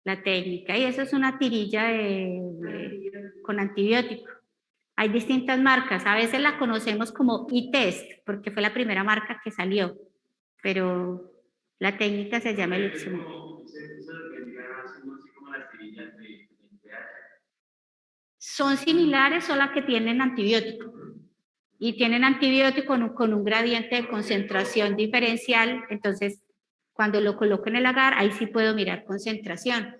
La técnica, y eso es una tirilla con antibiótico. Hay distintas marcas, a veces la conocemos como e-test, porque fue la primera marca que salió, pero la técnica se llama elipsométrica. Son similares, solo que tienen antibiótico. Y tienen antibiótico con un gradiente de concentración diferencial, entonces cuando lo coloco en el agar, ahí sí puedo mirar concentración.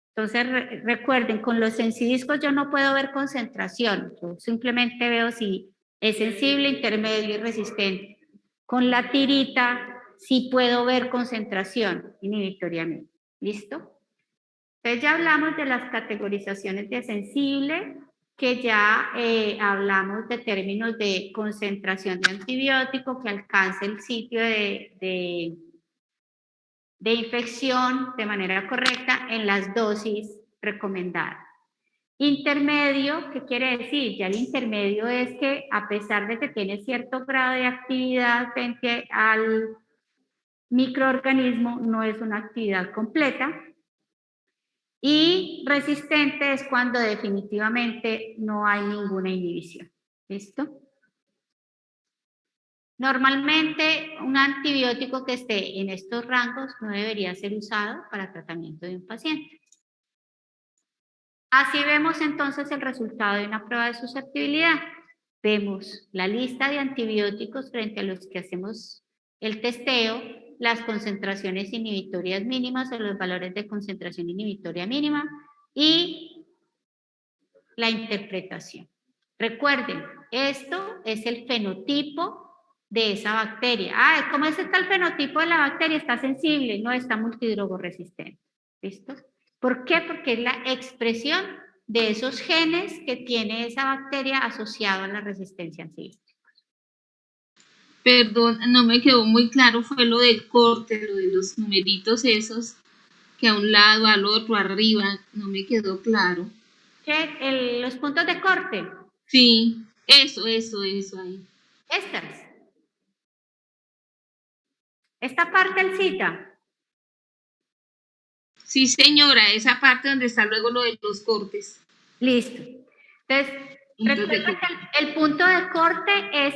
Entonces recuerden, con los sensidiscos yo no puedo ver concentración, yo simplemente veo si es sensible, intermedio y resistente. Con la tirita sí puedo ver concentración inhibitoriamente. ¿Listo? Entonces ya hablamos de las categorizaciones de sensible, que ya hablamos de términos de concentración de antibiótico que alcance el sitio de infección de manera correcta en las dosis recomendadas. Intermedio, ¿qué quiere decir? Ya el intermedio es que a pesar de que tiene cierto grado de actividad frente al microorganismo, no es una actividad completa. Y resistente es cuando definitivamente no hay ninguna inhibición. ¿Listo? Normalmente un antibiótico que esté en estos rangos no debería ser usado para tratamiento de un paciente. Así vemos entonces el resultado de una prueba de susceptibilidad. Vemos la lista de antibióticos frente a los que hacemos el testeo, las concentraciones inhibitorias mínimas o los valores de concentración inhibitoria mínima y la interpretación. Recuerden, esto es el fenotipo de esa bacteria. ¿Cómo es el fenotipo de la bacteria? Está sensible, no está multidrogoresistente. ¿Listo? ¿Por qué? Porque es la expresión de esos genes que tiene esa bacteria asociado a la resistencia antibiótica. Perdón, no me quedó muy claro, fue lo del corte, lo de los numeritos esos, que a un lado, al otro, arriba, no me quedó claro. ¿Qué? Los puntos de corte. Sí, eso ahí. Esta partecita. Sí, señora, esa parte donde está luego lo de los cortes. Listo. Entonces, recuerda que el punto de corte es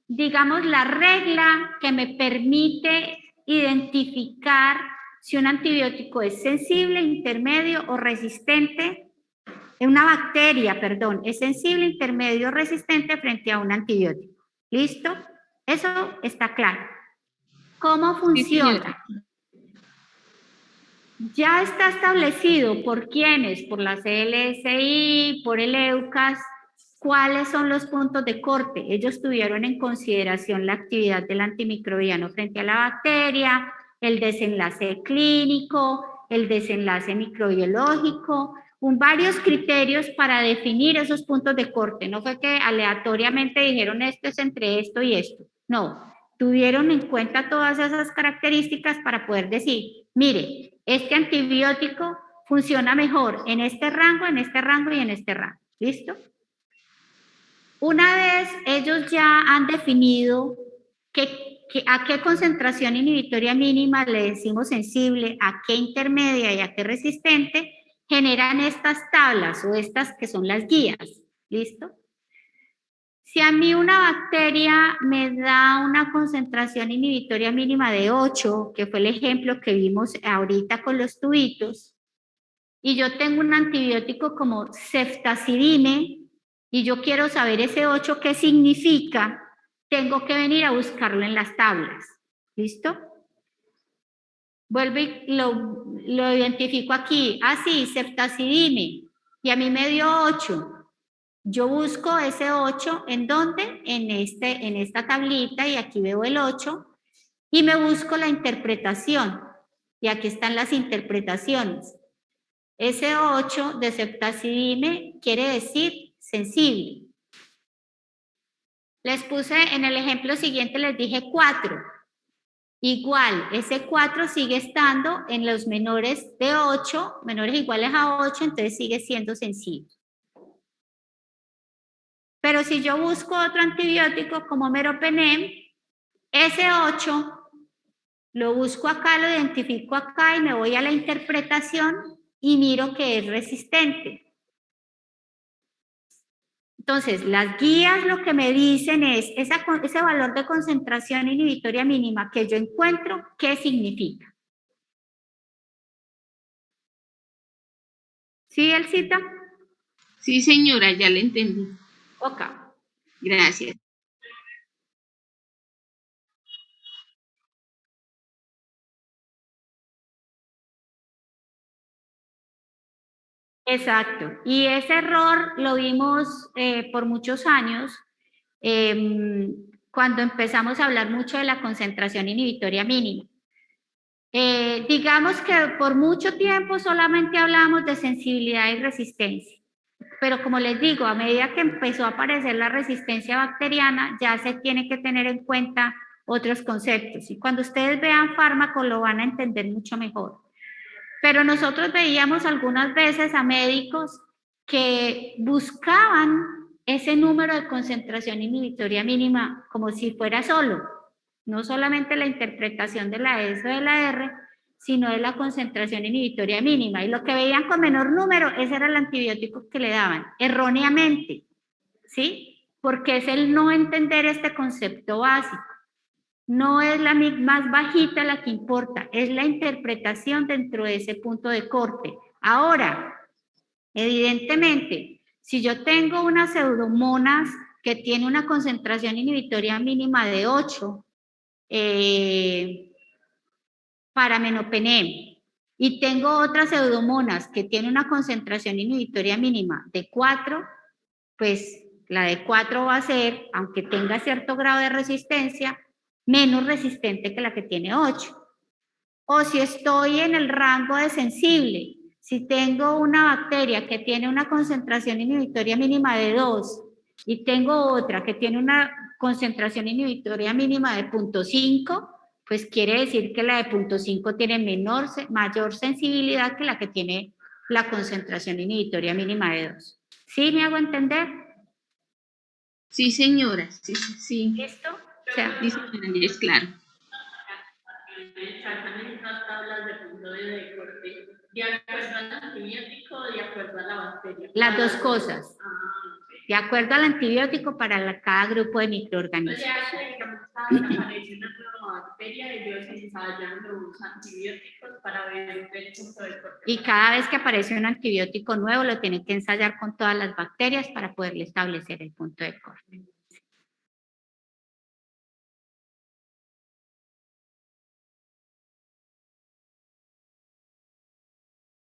digamos, la regla que me permite identificar si un antibiótico es sensible, intermedio o resistente. Una bacteria, perdón, es sensible, intermedio o resistente frente a un antibiótico. ¿Listo? Eso está claro. ¿Cómo funciona? Sí, ya está establecido por quiénes, por la CLSI, por el EUCAS, cuáles son los puntos de corte. Ellos tuvieron en consideración la actividad del antimicrobiano frente a la bacteria, el desenlace clínico, el desenlace microbiológico, varios criterios para definir esos puntos de corte. No fue que aleatoriamente dijeron esto es entre esto y esto. No, tuvieron en cuenta todas esas características para poder decir, mire, este antibiótico funciona mejor en este rango y en este rango. ¿Listo? Una vez ellos ya han definido a qué concentración inhibitoria mínima le decimos sensible, a qué intermedia y a qué resistente, generan estas tablas o estas que son las guías. ¿Listo? Si a mí una bacteria me da una concentración inhibitoria mínima de 8, que fue el ejemplo que vimos ahorita con los tubitos, y yo tengo un antibiótico como ceftazidime, y yo quiero saber ese 8 qué significa, tengo que venir a buscarlo en las tablas. ¿Listo? Vuelvo y lo identifico aquí. Sí, ceftazidime, y a mí me dio 8. Yo busco ese 8, ¿en dónde? En esta tablita, y aquí veo el 8, y me busco la interpretación. Y aquí están las interpretaciones. Ese 8 de septacidime quiere decir sensible. Les puse en el ejemplo siguiente, les dije 4. Igual, ese 4 sigue estando en los menores de 8, menores iguales a 8, entonces sigue siendo sensible. Pero si yo busco otro antibiótico como meropenem, ese 8 lo busco acá, lo identifico acá y me voy a la interpretación y miro que es resistente. Entonces, las guías lo que me dicen es ese valor de concentración inhibitoria mínima que yo encuentro, ¿qué significa? ¿Sí, Elcita? Sí, señora, ya le entendí. Ok. Gracias. Exacto. Y ese error lo vimos por muchos años cuando empezamos a hablar mucho de la concentración inhibitoria mínima. Digamos que por mucho tiempo solamente hablamos de sensibilidad y resistencia. Pero como les digo, a medida que empezó a aparecer la resistencia bacteriana, ya se tiene que tener en cuenta otros conceptos. Y cuando ustedes vean fármacos lo van a entender mucho mejor. Pero nosotros veíamos algunas veces a médicos que buscaban ese número de concentración inhibitoria mínima como si fuera solo, no solamente la interpretación de la S o de la R, sino de la concentración inhibitoria mínima. Y lo que veían con menor número, ese era el antibiótico que le daban, erróneamente, ¿sí? Porque es el no entender este concepto básico. No es la más bajita la que importa, es la interpretación dentro de ese punto de corte. Ahora, evidentemente, si yo tengo unas pseudomonas que tiene una concentración inhibitoria mínima de 8 para menopenem, y tengo otras pseudomonas que tiene una concentración inhibitoria mínima de 4, pues la de 4 va a ser, aunque tenga cierto grado de resistencia, menos resistente que la que tiene 8. O si estoy en el rango de sensible, si tengo una bacteria que tiene una concentración inhibitoria mínima de 2 y tengo otra que tiene una concentración inhibitoria mínima de 0.5, pues quiere decir que la de 0.5 tiene mayor sensibilidad que la que tiene la concentración inhibitoria mínima de 2. ¿Sí me hago entender? Sí, señora. Sí, sí, sí. ¿Listo? O sea, Sí, señora, ya es claro. Exactamente las tablas de punto de corte, de acuerdo al antibiótico o de acuerdo a la bacteria. las dos cosas. De acuerdo al antibiótico para cada grupo de O microorganismos. sea, que digamos, cada vez que aparece una nueva bacteria, ellos ensayan los antibióticos para ver el punto de corte. Y cada vez que aparece un antibiótico nuevo, lo tienen que ensayar con todas las bacterias para poderle establecer el punto de corte.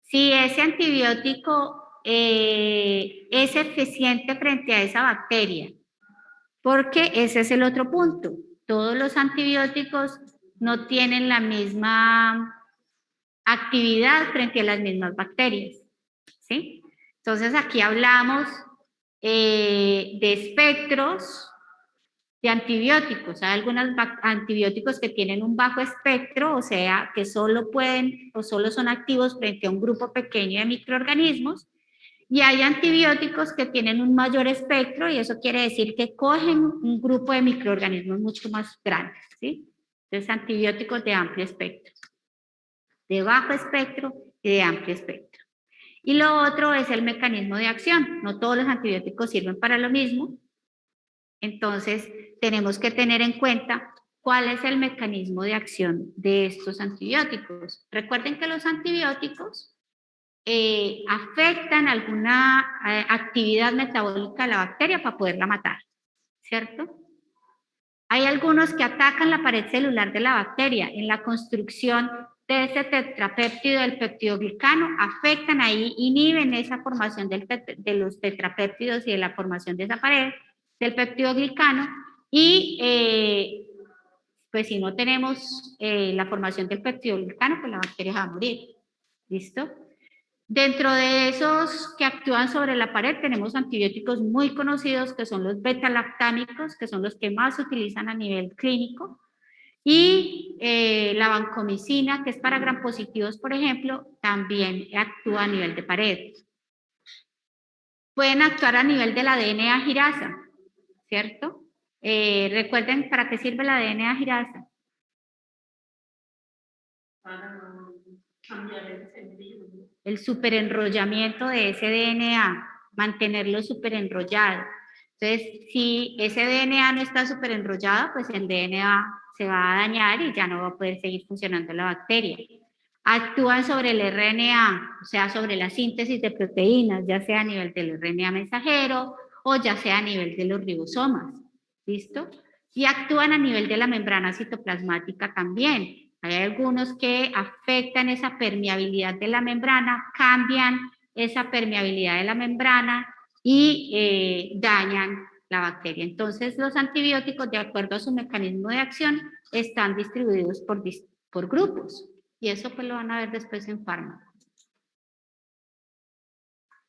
Si ese antibiótico es eficiente frente a esa bacteria, porque ese es el otro punto. Todos los antibióticos no tienen la misma actividad frente a las mismas bacterias, ¿sí? Entonces aquí hablamos de espectros de antibióticos. Hay algunos antibióticos que tienen un bajo espectro, o sea, que solo pueden o solo son activos frente a un grupo pequeño de microorganismos, y hay antibióticos que tienen un mayor espectro, y eso quiere decir que cogen un grupo de microorganismos mucho más grandes, ¿sí? Entonces, antibióticos de amplio espectro, de bajo espectro y de amplio espectro. Y lo otro es el mecanismo de acción. No todos los antibióticos sirven para lo mismo. Entonces, tenemos que tener en cuenta cuál es el mecanismo de acción de estos antibióticos. Recuerden que los antibióticos afectan alguna actividad metabólica de la bacteria para poderla matar, ¿cierto? Hay algunos que atacan la pared celular de la bacteria en la construcción de ese tetrapéptido del peptidoglicano afectan ahí, inhiben esa formación de los tetrapéptidos y de la formación de esa pared del peptidoglicano y pues si no tenemos la formación del peptidoglicano, pues la bacteria va a morir. ¿Listo? Dentro de esos que actúan sobre la pared tenemos antibióticos muy conocidos que son los beta-lactámicos, que son los que más se utilizan a nivel clínico, y la vancomicina, que es para gram positivos, por ejemplo, también actúa a nivel de pared. Pueden actuar a nivel de la DNA girasa, ¿cierto? Recuerden, ¿para qué sirve la DNA girasa? Para cambiar el sentido. El superenrollamiento de ese DNA, mantenerlo superenrollado. Entonces, si ese DNA no está superenrollado, pues el DNA se va a dañar y ya no va a poder seguir funcionando la bacteria. Actúan sobre el RNA, o sea, sobre la síntesis de proteínas, ya sea a nivel del RNA mensajero o ya sea a nivel de los ribosomas. ¿Listo? Y actúan a nivel de la membrana citoplasmática también. Hay algunos que afectan esa permeabilidad de la membrana, cambian esa permeabilidad de la membrana y dañan la bacteria. Entonces, los antibióticos, de acuerdo a su mecanismo de acción, están distribuidos por grupos. Y eso pues lo van a ver después en fármaco.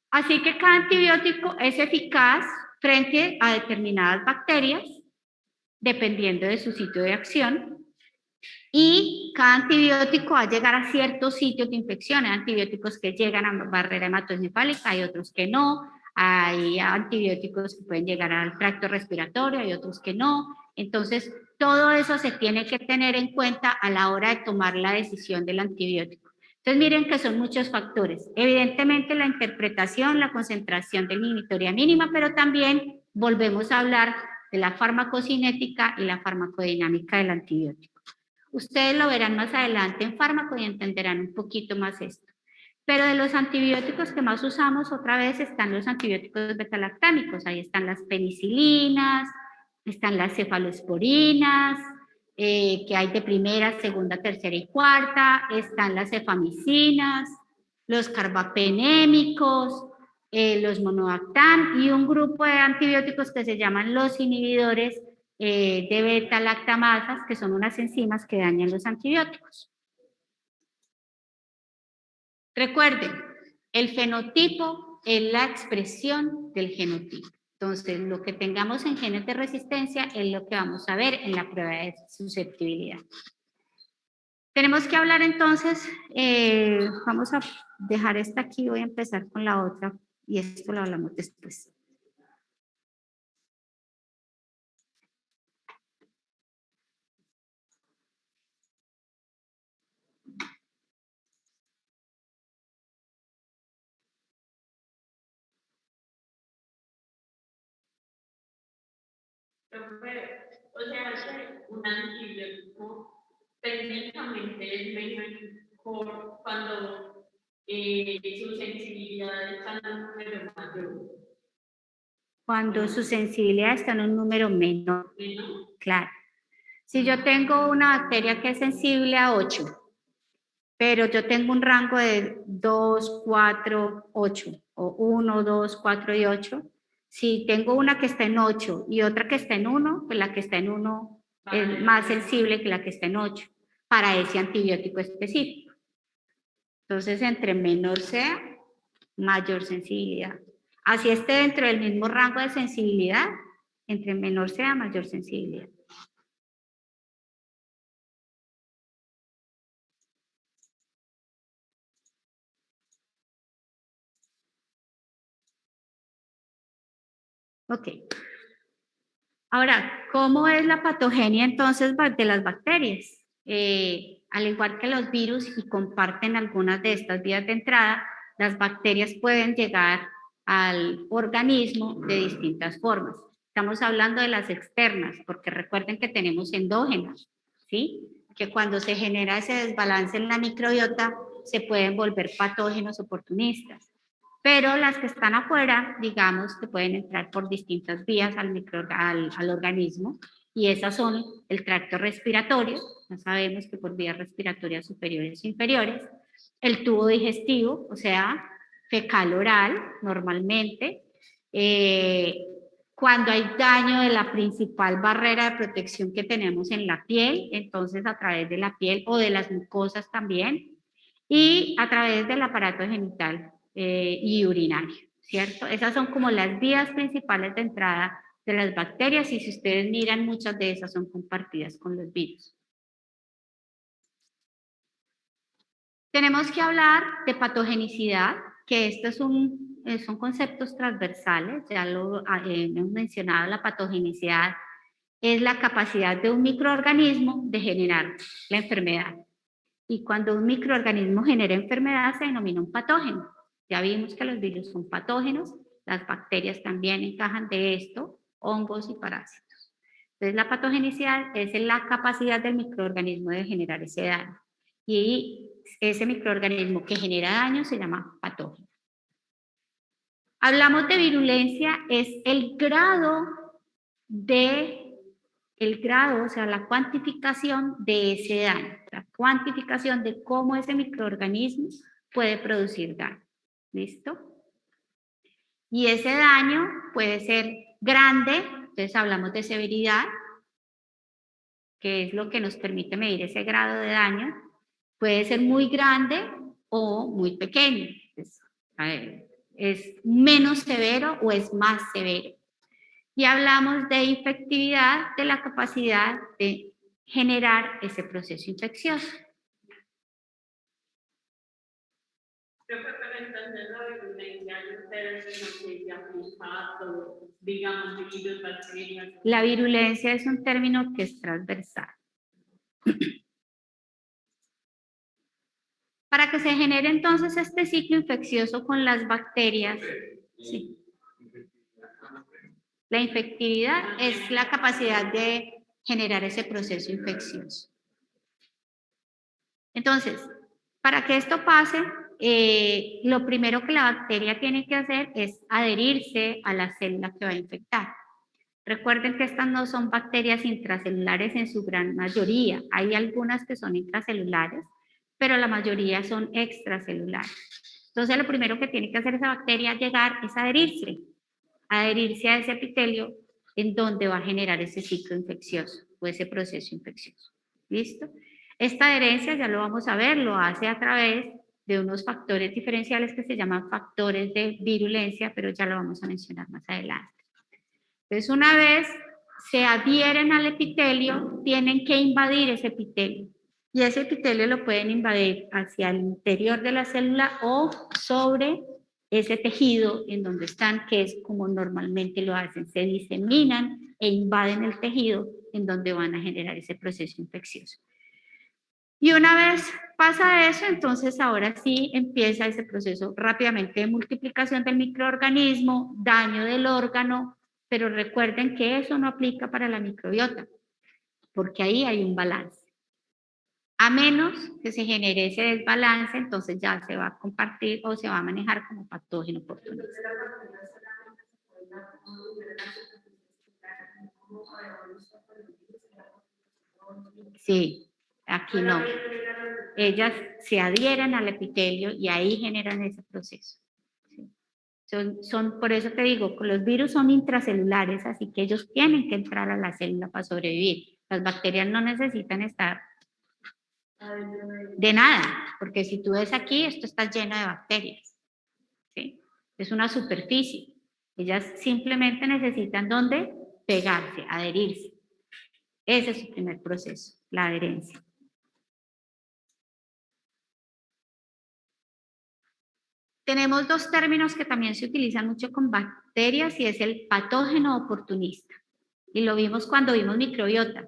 Así que cada antibiótico es eficaz frente a determinadas bacterias, dependiendo de su sitio de acción. Y cada antibiótico va a llegar a ciertos sitios de infección. Hay antibióticos que llegan a barrera hematoencefálica, hay otros que no. Hay antibióticos que pueden llegar al tracto respiratorio, hay otros que no. Entonces, todo eso se tiene que tener en cuenta a la hora de tomar la decisión del antibiótico. Entonces, miren que son muchos factores. Evidentemente, la interpretación, la concentración del inhibitoria mínima, pero también volvemos a hablar de la farmacocinética y la farmacodinámica del antibiótico. Ustedes lo verán más adelante en fármaco y entenderán un poquito más esto. Pero de los antibióticos que más usamos, otra vez están los antibióticos betalactámicos. Ahí están las penicilinas, están las cefalosporinas, que hay de primera, segunda, tercera y cuarta. Están las cefamicinas, los carbapenémicos, los monobactam y un grupo de antibióticos que se llaman los inhibidores de beta-lactamasas, que son unas enzimas que dañan los antibióticos. Recuerden, el fenotipo es la expresión del genotipo. Entonces, lo que tengamos en genes de resistencia es lo que vamos a ver en la prueba de susceptibilidad. Tenemos que hablar entonces, vamos a dejar esta aquí, voy a empezar con la otra y esto lo hablamos después. O sea, que un antibiótico técnicamente es mejor cuando su sensibilidad está en un número mayor. Cuando su sensibilidad está en un número menor. ¿No? Claro. Si yo tengo una bacteria que es sensible a 8, pero yo tengo un rango de 2, 4, 8, o 1, 2, 4 y 8, si tengo una que está en 8 y otra que está en 1, pues la que está en 1 es más sensible que la que está en 8 para ese antibiótico específico. Entonces, entre menor sea, mayor sensibilidad. Así esté dentro del mismo rango de sensibilidad, entre menor sea, mayor sensibilidad. Ok. Ahora, ¿cómo es la patogenia entonces de las bacterias? Al igual que los virus y comparten algunas de estas vías de entrada, las bacterias pueden llegar al organismo de distintas formas. Estamos hablando de las externas, porque recuerden que tenemos endógenas, ¿sí? Que cuando se genera ese desbalance en la microbiota, se pueden volver patógenos oportunistas. Pero las que están afuera, digamos que pueden entrar por distintas vías al organismo y esas son el tracto respiratorio, ya sabemos que por vías respiratorias superiores e inferiores, el tubo digestivo, o sea, fecal oral, normalmente, cuando hay daño de la principal barrera de protección que tenemos en la piel, entonces a través de la piel o de las mucosas también, y a través del aparato genital y urinario, ¿cierto? Esas son como las vías principales de entrada de las bacterias y si ustedes miran, muchas de esas son compartidas con los virus. Tenemos que hablar de patogenicidad, que estos son conceptos transversales, ya lo hemos mencionado, la patogenicidad es la capacidad de un microorganismo de generar la enfermedad. Y cuando un microorganismo genera enfermedad se denomina un patógeno. Ya vimos que los virus son patógenos, las bacterias también encajan de esto, hongos y parásitos. Entonces la patogenicidad es la capacidad del microorganismo de generar ese daño. Y ese microorganismo que genera daño se llama patógeno. Hablamos de virulencia, es el grado, o sea, la cuantificación de ese daño, la cuantificación de cómo ese microorganismo puede producir daño. ¿Listo? Y ese daño puede ser grande, entonces hablamos de severidad, que es lo que nos permite medir ese grado de daño. Puede ser muy grande o muy pequeño. Es menos severo o es más severo. Y hablamos de infectividad, de la capacidad de generar ese proceso infeccioso. Creo que para entender la virulencia hay un término que se aplica a todo, digamos, virus, bacterias. La virulencia es un término que es transversal. Para que se genere entonces este ciclo infeccioso con las bacterias, sí. La infectividad es la capacidad de generar ese proceso infeccioso. Entonces, para que esto pase, lo primero que la bacteria tiene que hacer es adherirse a la célula que va a infectar. Recuerden que estas no son bacterias intracelulares en su gran mayoría. Hay algunas que son intracelulares, pero la mayoría son extracelulares. Entonces, lo primero que tiene que hacer esa bacteria llegar es adherirse a ese epitelio en donde va a generar ese ciclo infeccioso o ese proceso infeccioso. ¿Listo? Esta adherencia, ya lo vamos a ver, lo hace a través de unos factores diferenciales que se llaman factores de virulencia, pero ya lo vamos a mencionar más adelante. Entonces, una vez se adhieren al epitelio, tienen que invadir ese epitelio. Y ese epitelio lo pueden invadir hacia el interior de la célula o sobre ese tejido en donde están, que es como normalmente lo hacen. Se diseminan e invaden el tejido en donde van a generar ese proceso infeccioso. Y una vez pasa eso, entonces ahora sí empieza ese proceso rápidamente de multiplicación del microorganismo, daño del órgano, pero recuerden que eso no aplica para la microbiota, porque ahí hay un balance. A menos que se genere ese desbalance, entonces ya se va a compartir o se va a manejar como patógeno oportunista. Sí, aquí no. Ellas se adhieren al epitelio y ahí generan ese proceso. ¿Sí? Por eso te digo, los virus son intracelulares, así que ellos tienen que entrar a la célula para sobrevivir. Las bacterias no necesitan estar de nada, porque si tú ves aquí, esto está lleno de bacterias. ¿Sí? Es una superficie. Ellas simplemente necesitan ¿dónde? Pegarse, adherirse. Ese es su primer proceso, la adherencia. Tenemos dos términos que también se utilizan mucho con bacterias y es el patógeno oportunista. Y lo vimos cuando vimos microbiota.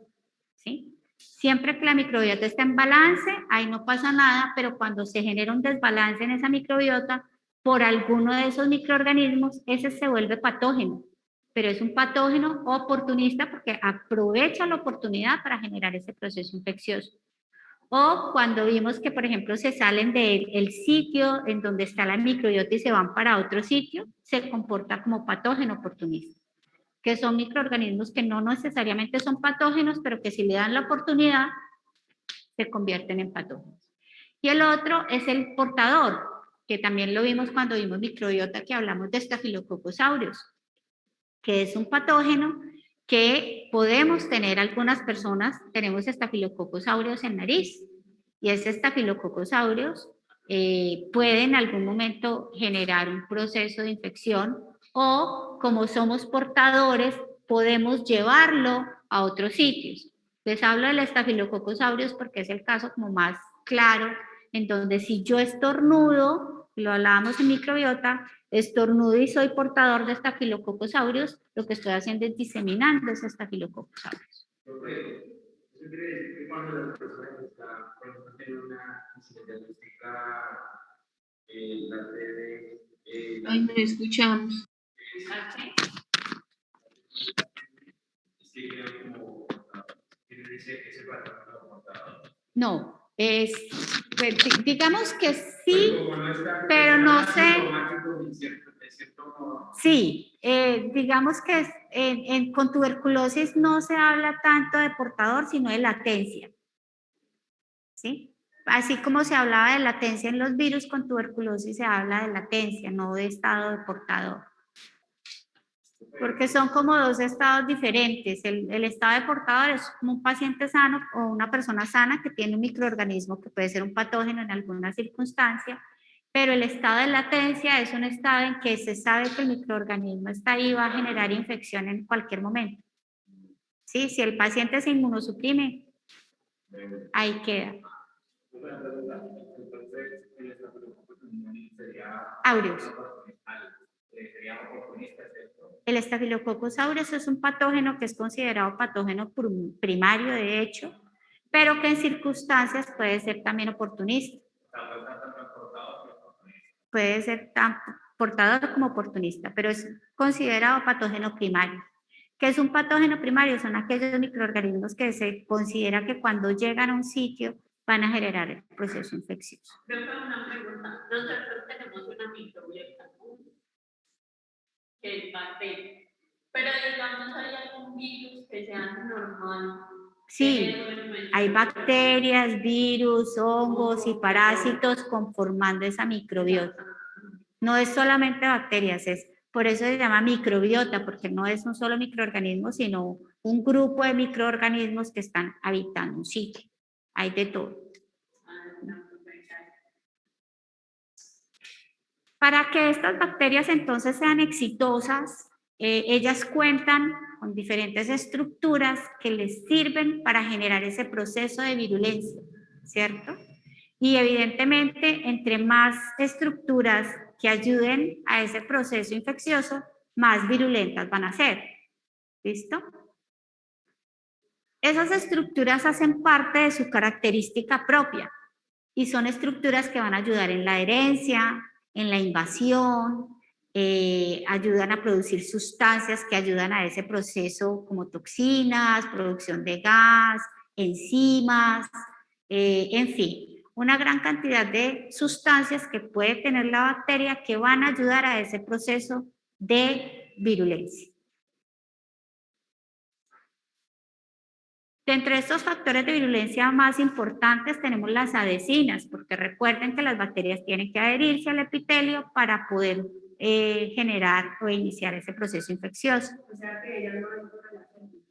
¿Sí? Siempre que la microbiota está en balance, ahí no pasa nada, pero cuando se genera un desbalance en esa microbiota, por alguno de esos microorganismos, ese se vuelve patógeno. Pero es un patógeno oportunista porque aprovecha la oportunidad para generar ese proceso infeccioso. O cuando vimos que, por ejemplo, se salen del sitio en donde está la microbiota y se van para otro sitio, se comporta como patógeno oportunista. que son microorganismos que no necesariamente son patógenos, pero que si le dan la oportunidad, se convierten en patógenos. Y el otro es el portador, que también lo vimos cuando vimos microbiota, que hablamos de Staphylococcus aureus, que es un patógeno que podemos tener algunas personas, tenemos Staphylococcus aureus en nariz, y ese Staphylococcus aureus puede en algún momento generar un proceso de infección, o como somos portadores, podemos llevarlo a otros sitios. Les hablo del Staphylococcus aureus porque es el caso como más claro, en donde si yo estornudo, lo hablábamos en microbiota, estornudo y soy portador de Staphylococcus aureus, lo que estoy haciendo es diseminando ese Staphylococcus aureus. Eso quiere decir que cuando la persona está, por ejemplo, tiene una diagnostica, la sede, Ay, no escuchamos. sí, como tiene ese patrón como portador. No, pues, digamos que sí, pero no sé. Sí, digamos que con tuberculosis no se habla tanto de portador, sino de latencia. ¿Sí? Así como se hablaba de latencia en los virus, con tuberculosis se habla de latencia, no de estado de portador. Porque son como dos estados diferentes. El estado de portador es como un paciente sano o una persona sana que tiene un microorganismo que puede ser un patógeno en alguna circunstancia, pero el estado de latencia es un estado en que se sabe que el microorganismo está ahí y va a generar infección en cualquier momento. ¿Sí? Si el paciente se inmunosuprime, ahí queda. Aureus. El Staphylococcus aureus es un patógeno que es considerado patógeno primario, de hecho, pero que en circunstancias puede ser también oportunista. Puede ser tan portador como oportunista, pero es considerado patógeno primario. ¿Qué es un patógeno primario? Son aquellos microorganismos que se considera que cuando llegan a un sitio van a generar el proceso infeccioso. Creo que una pregunta. Nosotros tenemos una microbiota, ¿no? Que es bacteria. Pero digamos, ¿hay algún virus que sea normal? Sí, hay bacterias, virus, hongos y parásitos conformando esa microbiota. No es solamente bacterias, por eso se llama microbiota, porque no es un solo microorganismo, sino un grupo de microorganismos que están habitando un sitio. Hay de todo. Para que estas bacterias entonces sean exitosas, ellas cuentan con diferentes estructuras que les sirven para generar ese proceso de virulencia, ¿cierto? Y evidentemente, entre más estructuras que ayuden a ese proceso infeccioso, más virulentas van a ser. ¿Listo? Esas estructuras hacen parte de su característica propia y son estructuras que van a ayudar en la adherencia, en la invasión, ayudan a producir sustancias que ayudan a ese proceso como toxinas, producción de gas, enzimas, en fin, una gran cantidad de sustancias que puede tener la bacteria que van a ayudar a ese proceso de virulencia. Dentro de estos factores de virulencia más importantes tenemos las adhesinas, porque recuerden que las bacterias tienen que adherirse al epitelio para poder generar o iniciar ese proceso infeccioso. O sea que ellas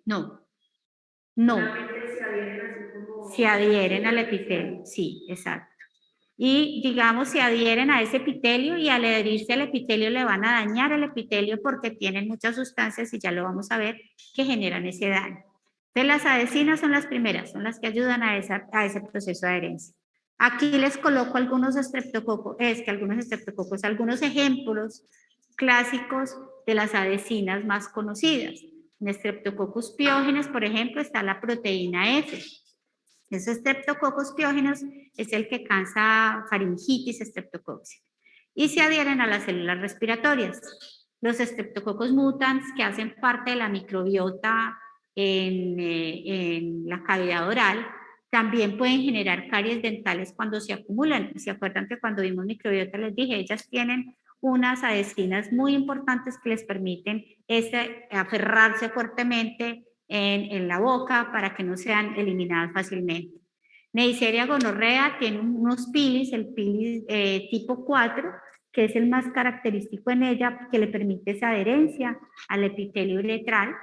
no. No. Se adhieren así como... Se adhieren al epitelio, sí, exacto. Y digamos, se adhieren a ese epitelio y al adherirse al epitelio le van a dañar el epitelio porque tienen muchas sustancias, y ya lo vamos a ver, que generan ese daño. Entonces las adhesinas son las primeras, son las que ayudan a ese proceso de adherencia. Aquí les coloco algunos algunos ejemplos clásicos de las adhesinas más conocidas. En Streptococcus pyogenes, por ejemplo, está la proteína F. Esos Streptococcus pyogenes es el que causa faringitis estreptocóxica y se adhieren a las células respiratorias. Los Streptococcus mutans, que hacen parte de la microbiota en la cavidad oral, también pueden generar caries dentales cuando se acumulan. ¿Se acuerdan que cuando vimos microbiota les dije, ellas tienen unas adhesinas muy importantes que les permiten aferrarse fuertemente en la boca para que no sean eliminadas fácilmente. Neisseria gonorrea tiene unos pilis, el pilis tipo 4, que es el más característico en ella, que le permite esa adherencia al epitelio uretral.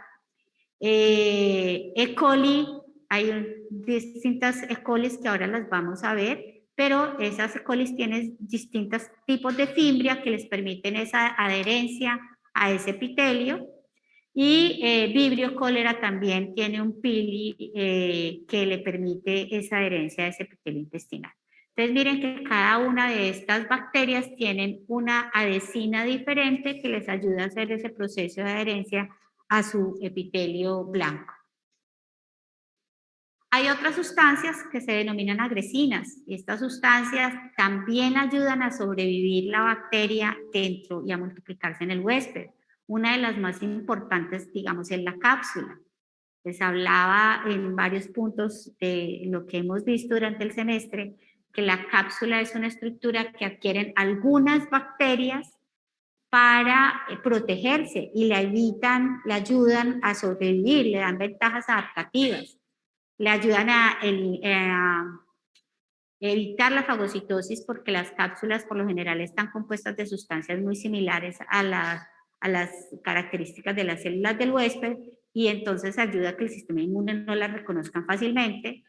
E. coli, hay distintas E. colis que ahora las vamos a ver, pero esas E. colis tienen distintos tipos de fimbria que les permiten esa adherencia a ese epitelio. Y Vibrio cólera también tiene un pili que le permite esa adherencia a ese epitelio intestinal. Entonces miren que cada una de estas bacterias tienen una adhesina diferente que les ayuda a hacer ese proceso de adherencia a su epitelio blanco. Hay otras sustancias que se denominan agresinas. Estas sustancias también ayudan a sobrevivir la bacteria dentro y a multiplicarse en el huésped. Una de las más importantes, digamos, es la cápsula. Les hablaba en varios puntos de lo que hemos visto durante el semestre, que la cápsula es una estructura que adquieren algunas bacterias para protegerse y le ayudan a sobrevivir, le dan ventajas adaptativas, le ayudan a evitar la fagocitosis porque las cápsulas por lo general están compuestas de sustancias muy similares a las características de las células del huésped y entonces ayuda a que el sistema inmune no las reconozcan fácilmente.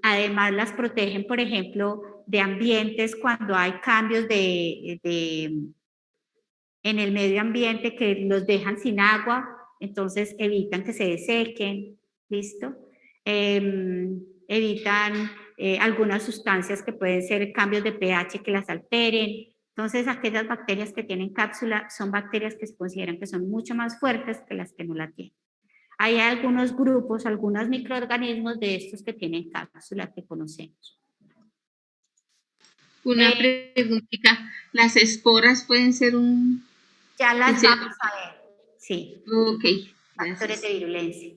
Además las protegen, por ejemplo, de ambientes cuando hay cambios en el medio ambiente que los dejan sin agua, entonces evitan que se desequen, ¿listo? Evitan algunas sustancias que pueden ser cambios de pH que las alteren. Entonces, aquellas bacterias que tienen cápsula son bacterias que se consideran que son mucho más fuertes que las que no la tienen. Hay algunos grupos, algunos microorganismos de estos que tienen cápsula que conocemos. Una preguntita, ¿las esporas pueden ser un...? Ya las vamos a ver, sí. Ok, Factores gracias. de virulencia.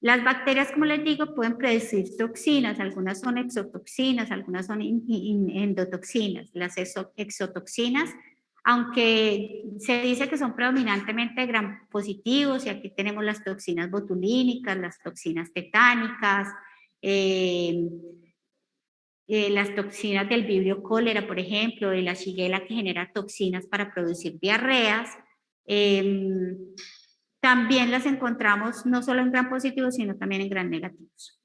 Las bacterias, como les digo, pueden producir toxinas, algunas son exotoxinas, algunas son endotoxinas. Las exotoxinas, aunque se dice que son predominantemente gram positivos, y aquí tenemos las toxinas botulínicas, las toxinas tetánicas, las toxinas del vibrio cólera, por ejemplo, de la shigella que genera toxinas para producir diarreas. También las encontramos no solo en gram positivos, sino también en gram negativos.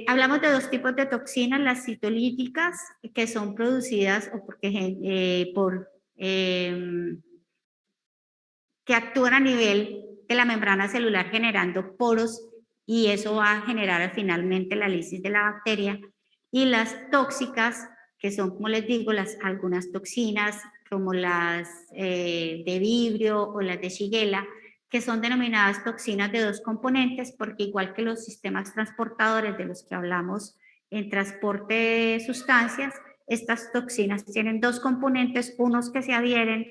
Hablamos de dos tipos de toxinas, las citolíticas, que son producidas o que actúan a nivel de la membrana celular generando poros y eso va a generar finalmente la lisis de la bacteria. Y las tóxicas, que son, como les digo, algunas toxinas como las de vibrio o las de shigella, que son denominadas toxinas de dos componentes porque igual que los sistemas transportadores de los que hablamos en transporte de sustancias, estas toxinas tienen dos componentes, unos que se adhieren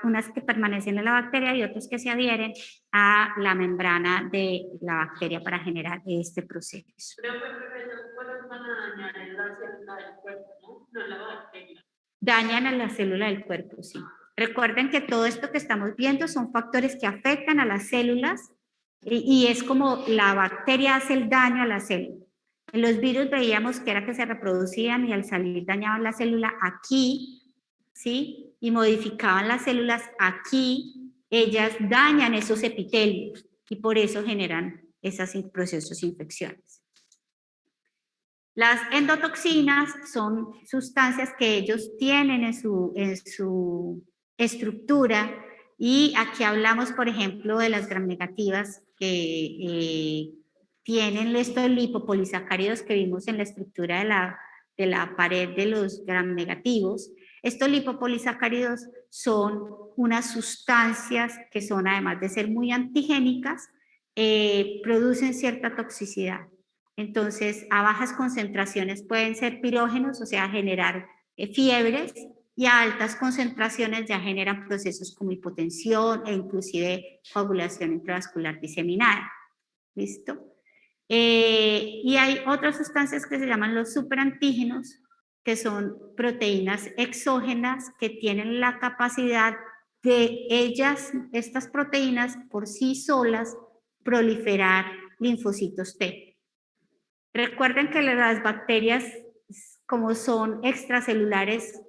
unas que permanecen en la bacteria y otras que se adhieren a la membrana de la bacteria para generar este proceso. Pero esas cosas van a dañar en la célula del cuerpo, ¿no? No la bacteria. Dañan a la célula del cuerpo, sí. Recuerden que todo esto que estamos viendo son factores que afectan a las células y es como la bacteria hace el daño a la célula. En los virus veíamos que era que se reproducían y al salir dañaban la célula aquí, ¿sí? Y modificaban las células aquí, ellas dañan esos epitelios y por eso generan esos procesos de infecciones. Las endotoxinas son sustancias que ellos tienen en su estructura y aquí hablamos, por ejemplo, de las gram negativas que tienen estos lipopolisacáridos que vimos en la estructura de la pared de los gram negativos. Estos lipopolisacáridos son unas sustancias que son, además de ser muy antigénicas, producen cierta toxicidad. Entonces, a bajas concentraciones pueden ser pirógenos, o sea, generar fiebres, y a altas concentraciones ya generan procesos como hipotensión e inclusive coagulación intravascular diseminada. ¿Listo? Y hay otras sustancias que se llaman los superantígenos, que son proteínas exógenas que tienen la capacidad de ellas, estas proteínas por sí solas, proliferar linfocitos T. Recuerden que las bacterias, como son extracelulares,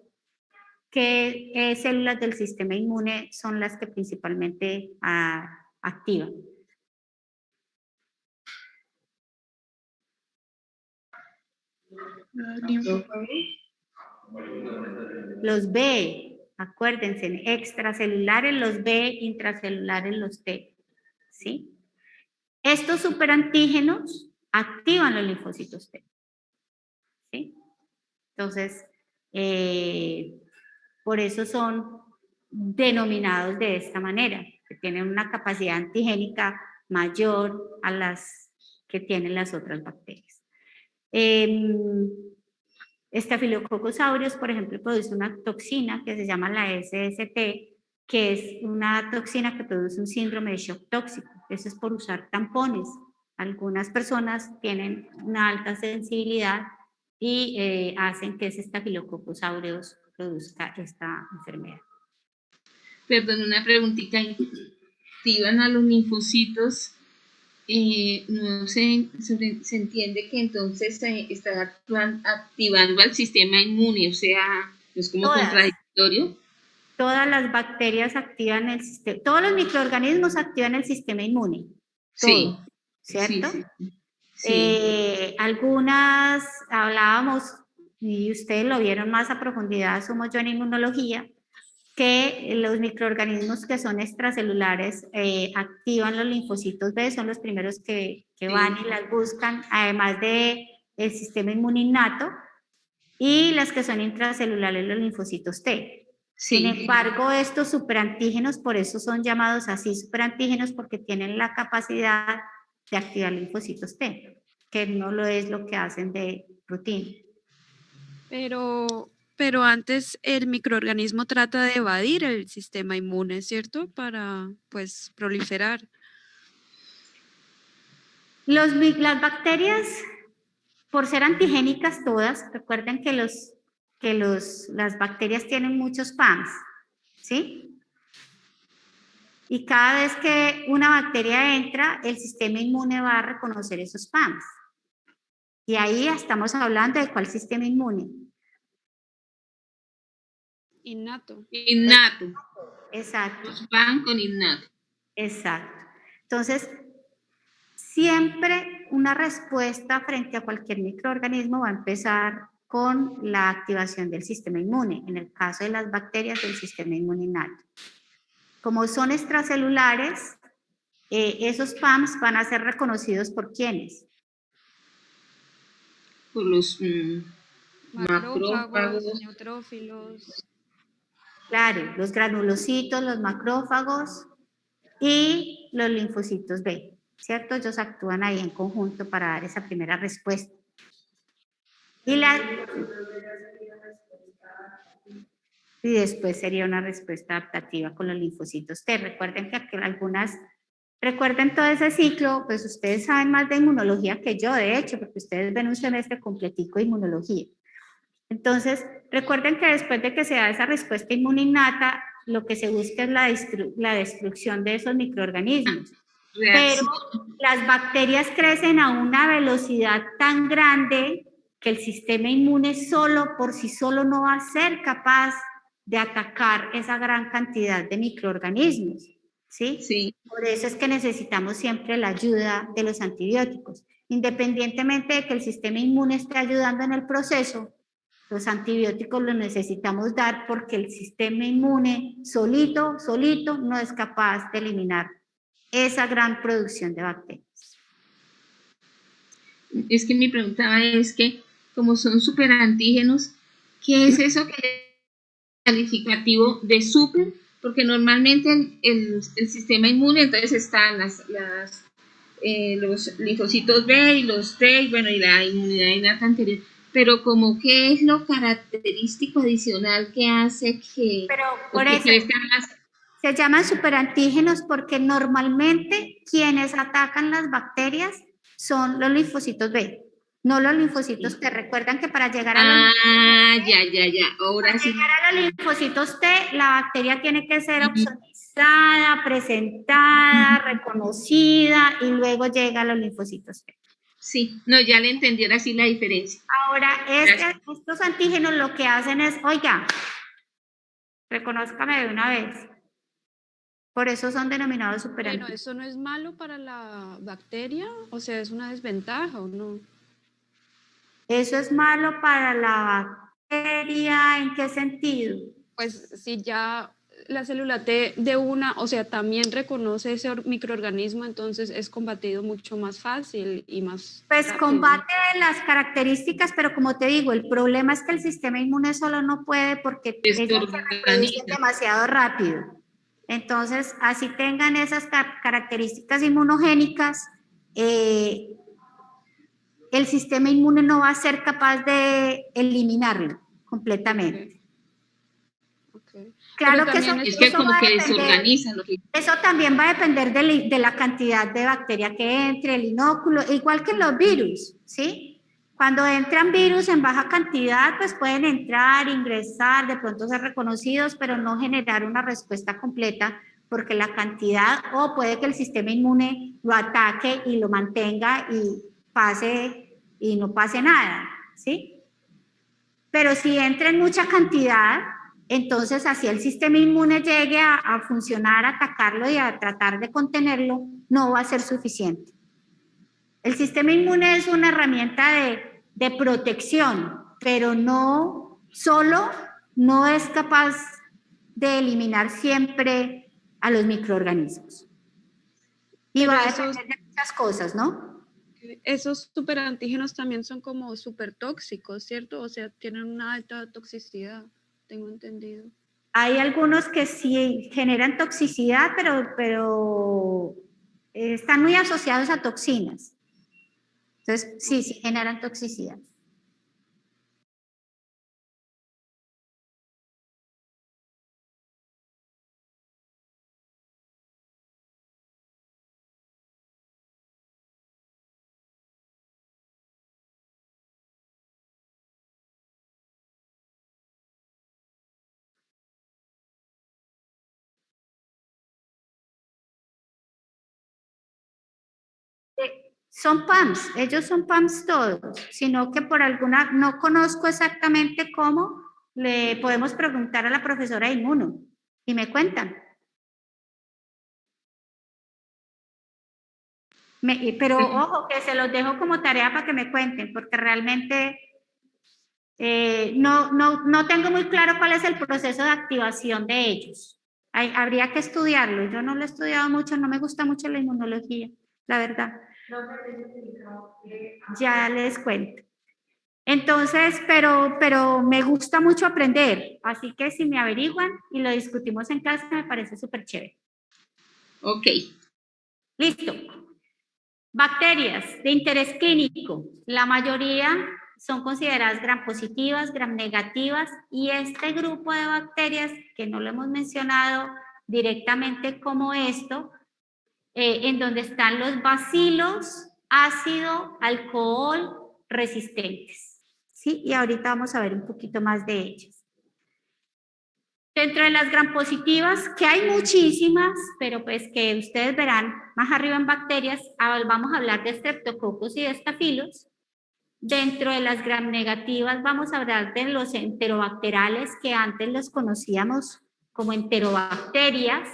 ¿qué células del sistema inmune son las que principalmente activan? Los B, acuérdense, extracelulares los B, intracelulares los T, ¿sí? Estos superantígenos activan los linfocitos T, ¿sí? Entonces, por eso son denominados de esta manera, que tienen una capacidad antigénica mayor a las que tienen las otras bacterias. Staphylococcus aureus, por ejemplo, produce una toxina que se llama la SST, que es una toxina que produce un síndrome de shock tóxico. Eso es por usar tampones. Algunas personas tienen una alta sensibilidad y hacen que ese Staphylococcus aureus produzca esta enfermedad. Perdón, una preguntita. ¿Activan a los linfocitos? No se entiende que entonces están activando al sistema inmune, o sea, es como contradictorio. Todas las bacterias activan el sistema, todos los microorganismos activan el sistema inmune. Sí. Todo, ¿cierto? Sí. Algunas hablábamos, y ustedes lo vieron más a profundidad, somos yo en inmunología, que los microorganismos que son extracelulares activan los linfocitos B, son los primeros que van y las buscan, además de el sistema inmune innato, y las que son intracelulares, los linfocitos T. Sin embargo, estos superantígenos, por eso son llamados así superantígenos, porque tienen la capacidad de activar linfocitos T, que no lo es lo que hacen de rutina. Pero antes el microorganismo trata de evadir el sistema inmune, ¿cierto? Para, pues, proliferar. Las bacterias, por ser antigénicas todas, recuerden que las bacterias tienen muchos PAMs, ¿sí? Y cada vez que una bacteria entra, el sistema inmune va a reconocer esos PAMs. Y ahí estamos hablando de cuál sistema inmune. Innato. Exacto. Los PAM con innato. Exacto. Entonces, siempre una respuesta frente a cualquier microorganismo va a empezar con la activación del sistema inmune, en el caso de las bacterias del sistema inmune innato. Como son extracelulares, esos PAMs van a ser reconocidos por ¿quiénes? Por los macrófagos, neutrófilos. Claro, los granulocitos, los macrófagos y los linfocitos B, ¿cierto? Ellos actúan ahí en conjunto para dar esa primera respuesta. Y después sería una respuesta adaptativa con los linfocitos T. Recuerden que recuerden todo ese ciclo, pues ustedes saben más de inmunología que yo, de hecho, porque ustedes ven un semestre completico de inmunología. Entonces, recuerden que después de que se da esa respuesta inmune innata, lo que se busca es la destrucción de esos microorganismos. Pero las bacterias crecen a una velocidad tan grande que el sistema inmune por sí solo no va a ser capaz de atacar esa gran cantidad de microorganismos, ¿sí? Sí. Por eso es que necesitamos siempre la ayuda de los antibióticos. Independientemente de que el sistema inmune esté ayudando en el proceso, los antibióticos los necesitamos dar porque el sistema inmune solito no es capaz de eliminar esa gran producción de bacterias. Es que mi pregunta es que, como son superantígenos, ¿qué es eso que es calificativo de super? Porque normalmente el sistema inmune, entonces están los linfocitos B y los T, y bueno, y la inmunidad innata anterior. Pero como qué es lo característico adicional que hace que... Pero por eso se llaman superantígenos porque normalmente quienes atacan las bacterias son los linfocitos B. no los linfocitos T. Recuerdan que para llegar a los Ya. Ahora sí. llegar a los linfocitos T, la bacteria tiene que ser opsonizada, presentada, reconocida y luego llega a los linfocitos T. Sí, no, ya le entendí ahora sí la diferencia. Ahora, estos antígenos lo que hacen es, oiga, reconózcame de una vez. Por eso son denominados Pero superantígenos. eso no es malo para la bacteria, o sea, es una desventaja o no. ¿Eso es malo para la bacteria? ¿En qué sentido? Pues si ya la célula T de una, o sea, también reconoce ese microorganismo, entonces es combatido mucho más fácil y más Pues rápido. combate las características, pero como te digo, el problema es que el sistema inmune solo no puede porque ellas se reproducen demasiado rápido. Entonces, así tengan esas características inmunogénicas, el sistema inmune no va a ser capaz de eliminarlo completamente. Okay. Claro Pero que eso, también Es que eso como va a que depender, desorganizan lo que... eso también va a depender de la cantidad de bacteria que entre, el inóculo, igual que los virus, ¿sí? Cuando entran virus en baja cantidad, pues pueden entrar, ingresar, de pronto ser reconocidos, pero no generar una respuesta completa, porque la cantidad, o puede que el sistema inmune lo ataque y lo mantenga y pase, y no pase nada, ¿sí? Pero si entra en mucha cantidad, entonces así el sistema inmune llegue a funcionar, a atacarlo y a tratar de contenerlo, no va a ser suficiente. El sistema inmune es una herramienta de protección, pero no solo no es capaz de eliminar siempre a los microorganismos. Y Pero va a depender de muchas cosas, ¿no? esos superantígenos también son como súper tóxicos, ¿cierto? O sea, tienen una alta toxicidad, tengo entendido. Hay algunos que sí generan toxicidad, pero están muy asociados a toxinas. Entonces, sí generan toxicidad. Son PAMS, ellos son PAMS todos, sino que por alguna, no conozco exactamente cómo, le podemos preguntar a la profesora de Inmuno y me cuentan. Pero ojo, que se los dejo como tarea para que me cuenten, porque realmente no tengo muy claro cuál es el proceso de activación de ellos. Habría que estudiarlo, yo no lo he estudiado mucho, no me gusta mucho la inmunología, la verdad. Ya les cuento. Entonces, pero me gusta mucho aprender, así que si me averiguan y lo discutimos en clase, me parece súper chévere. Ok. Listo. Bacterias de interés clínico, la mayoría son consideradas gram positivas, gram negativas, y este grupo de bacterias, que no lo hemos mencionado directamente como esto, en donde están los bacilos ácido alcohol resistentes, ¿sí? Y ahorita vamos a ver un poquito más de ellas. Dentro de las gram positivas, que hay muchísimas, pero pues que ustedes verán más arriba en bacterias, vamos a hablar de Streptococcus y de Staphylos. Dentro de las gram negativas vamos a hablar de los enterobacterales, que antes los conocíamos como enterobacterias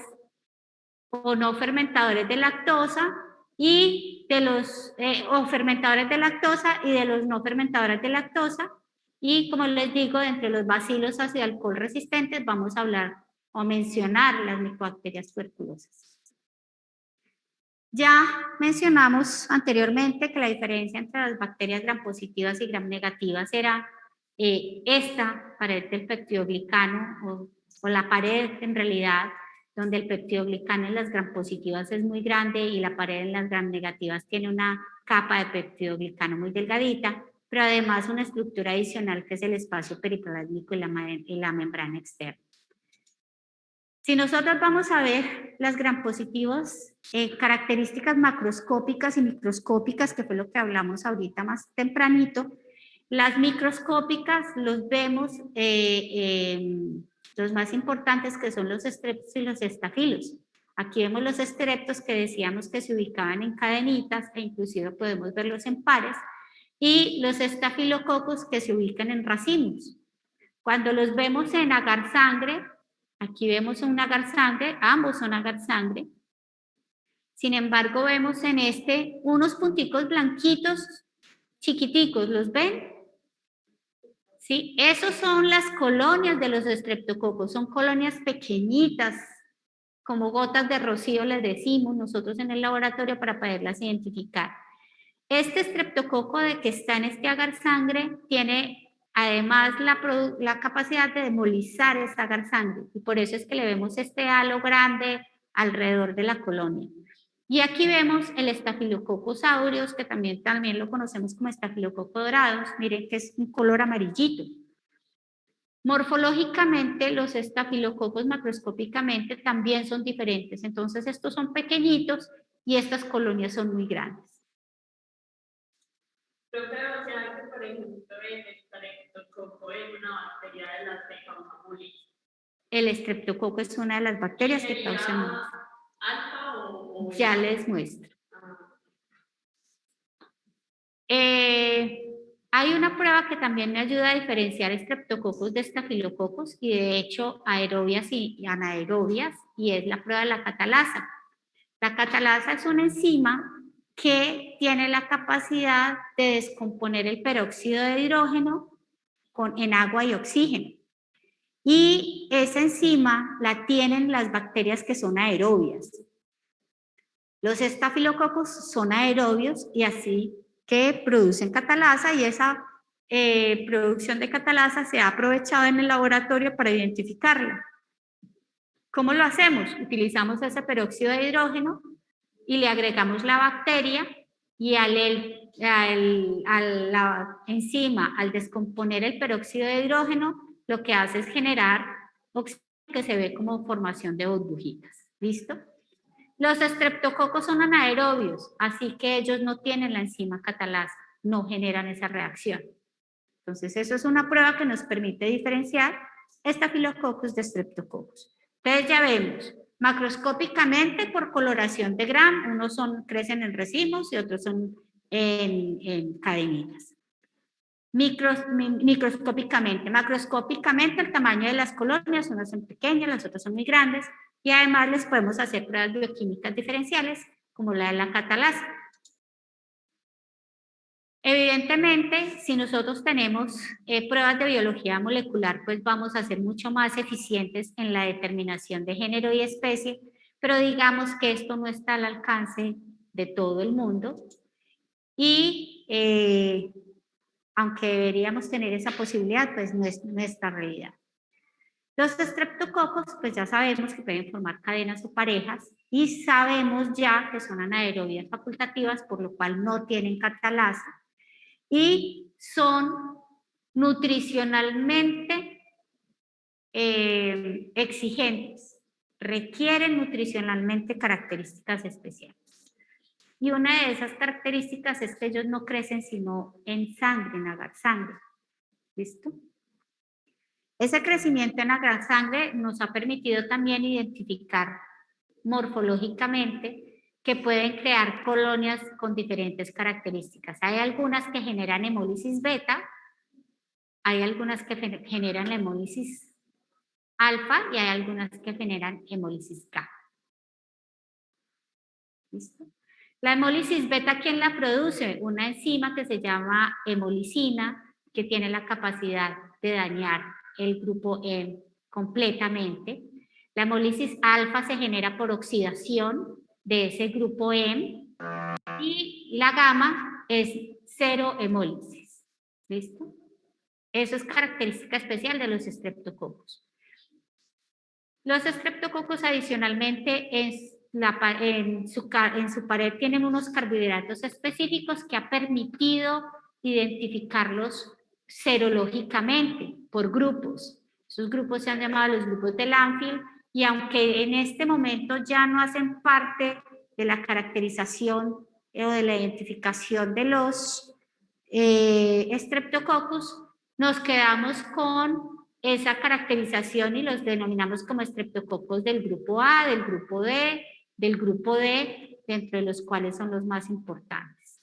o no fermentadores de lactosa, y de los o fermentadores de lactosa y de los no fermentadores de lactosa. Y como les digo, entre los bacilos ácido alcohol resistentes vamos a hablar o mencionar las micobacterias tuberculosas. Ya mencionamos anteriormente que la diferencia entre las bacterias gram positivas y gram negativas era esta pared del peptidoglicano o la pared en realidad, donde el peptidoglicano en las gram positivas es muy grande y la pared en las gram negativas tiene una capa de peptidoglicano muy delgadita, pero además una estructura adicional que es el espacio periplásmico y la membrana externa. Si nosotros vamos a ver las gram positivos, características macroscópicas y microscópicas, que fue lo que hablamos ahorita más tempranito. Las microscópicas los vemos, los más importantes, que son los estreptos y los estafilos. Aquí vemos los estreptos, que decíamos que se ubicaban en cadenitas, e inclusive podemos verlos en pares, y los estafilococos, que se ubican en racimos. Cuando los vemos en agar sangre, aquí vemos un agar sangre, ambos son agar sangre. Sin embargo, vemos en este unos punticos blanquitos chiquiticos, ¿los ven? ¿Sí? Esos son las colonias de los estreptococos, son colonias pequeñitas, como gotas de rocío les decimos nosotros en el laboratorio para poderlas identificar. Este estreptococo de que está en este agar sangre tiene además la capacidad de hemolizar esta agar sangre, y por eso es que le vemos este halo grande alrededor de la colonia. Y aquí vemos el Staphylococcus aureus, que también lo conocemos como estafilococo dorados. Miren que es un color amarillito. Morfológicamente, los estafilococos macroscópicamente también son diferentes. Entonces, estos son pequeñitos y estas colonias son muy grandes. Yo creo que, por ejemplo, el estreptococo es una bacteria de las que causa mulis. El estreptococo es una de las bacterias que causa mulis. ¿Alfa o...? Ya les muestro. Hay una prueba que también me ayuda a diferenciar estreptococos de estafilococos, y de hecho aerobias y anaerobias, y es la prueba de la catalasa. La catalasa es una enzima que tiene la capacidad de descomponer el peróxido de hidrógeno en agua y oxígeno. Y esa enzima la tienen las bacterias que son aerobias. Los estafilococos son aerobios y así que producen catalasa, y esa producción de catalasa se ha aprovechado en el laboratorio para identificarla. ¿Cómo lo hacemos? Utilizamos ese peróxido de hidrógeno y le agregamos la bacteria, y la enzima, al descomponer el peróxido de hidrógeno, lo que hace es generar oxígeno, que se ve como formación de burbujitas. ¿Listo? Los estreptococos son anaerobios, así que ellos no tienen la enzima catalasa, no generan esa reacción. Entonces, eso es una prueba que nos permite diferenciar estafilococcus de estreptococos. Entonces, ya vemos, macroscópicamente por coloración de Gram, unos crecen en racimos y otros son en cadenitas. Microscópicamente, macroscópicamente el tamaño de las colonias, unas son pequeñas, las otras son muy grandes, y además les podemos hacer pruebas bioquímicas diferenciales, como la de la catalasa. Evidentemente, si nosotros tenemos pruebas de biología molecular, pues vamos a ser mucho más eficientes en la determinación de género y especie, pero digamos que esto no está al alcance de todo el mundo, y aunque deberíamos tener esa posibilidad, pues no es nuestra realidad. Los estreptococos, pues ya sabemos que pueden formar cadenas o parejas, y sabemos ya que son anaerobias facultativas, por lo cual no tienen catalasa, y son nutricionalmente exigentes, requieren nutricionalmente características especiales. Y una de esas características es que ellos no crecen sino en sangre, en agar sangre. ¿Listo? Ese crecimiento en agar sangre nos ha permitido también identificar morfológicamente que pueden crear colonias con diferentes características. Hay algunas que generan hemólisis beta, hay algunas que generan la hemólisis alfa, y hay algunas que generan hemólisis K. ¿Listo? La hemólisis beta, ¿quién la produce? Una enzima que se llama hemolicina, que tiene la capacidad de dañar el grupo M completamente. La hemólisis alfa se genera por oxidación de ese grupo M, y la gamma es cero hemólisis. ¿Listo? Eso es característica especial de los estreptococos. Los estreptococos adicionalmente en su pared tienen unos carbohidratos específicos que ha permitido identificarlos serológicamente por grupos. Esos grupos se han llamado los grupos de Lanfield, y aunque en este momento ya no hacen parte de la caracterización o de la identificación de los Streptococcus, nos quedamos con esa caracterización y los denominamos como estreptococos del grupo A, del grupo D, dentro de los cuales son los más importantes.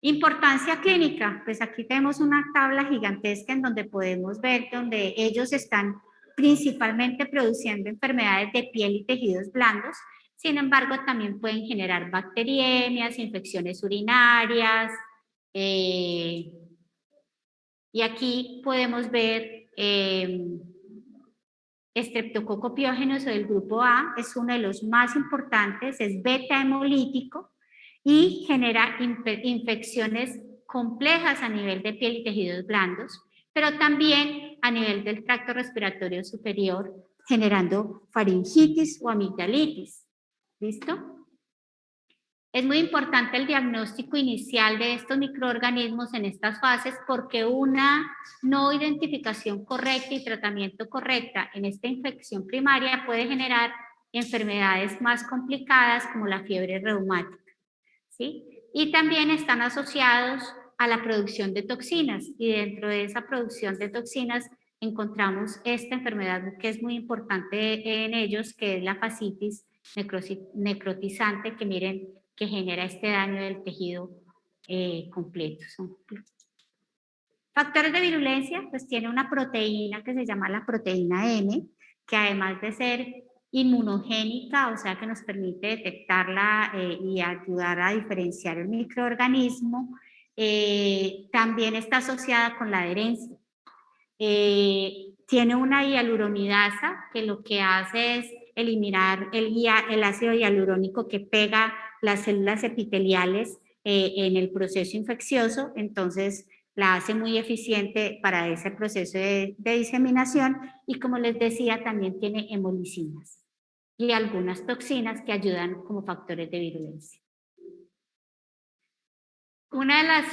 Importancia clínica, pues aquí tenemos una tabla gigantesca en donde podemos ver donde ellos están principalmente produciendo enfermedades de piel y tejidos blandos, sin embargo también pueden generar bacteriemias, infecciones urinarias, y aquí podemos ver estreptococo piógenos del grupo A, es uno de los más importantes, es beta hemolítico y genera infecciones complejas a nivel de piel y tejidos blandos, pero también a nivel del tracto respiratorio superior, generando faringitis o amigdalitis. ¿Listo? Es muy importante el diagnóstico inicial de estos microorganismos en estas fases porque una no identificación correcta y tratamiento correcta en esta infección primaria puede generar enfermedades más complicadas como la fiebre reumática, ¿sí? Y también están asociados a la producción de toxinas y dentro de esa producción de toxinas encontramos esta enfermedad que es muy importante en ellos, que es la fascitis necrotizante, que miren que genera este daño del tejido completo. Factores de virulencia, pues tiene una proteína que se llama la proteína M, que además de ser inmunogénica, o sea que nos permite detectarla y ayudar a diferenciar el microorganismo, también está asociada con la adherencia. Tiene una hialuronidasa que lo que hace es eliminar el ácido hialurónico que pega las células epiteliales en el proceso infeccioso, entonces la hace muy eficiente para ese proceso de diseminación y como les decía también tiene hemolicinas y algunas toxinas que ayudan como factores de virulencia. Una de las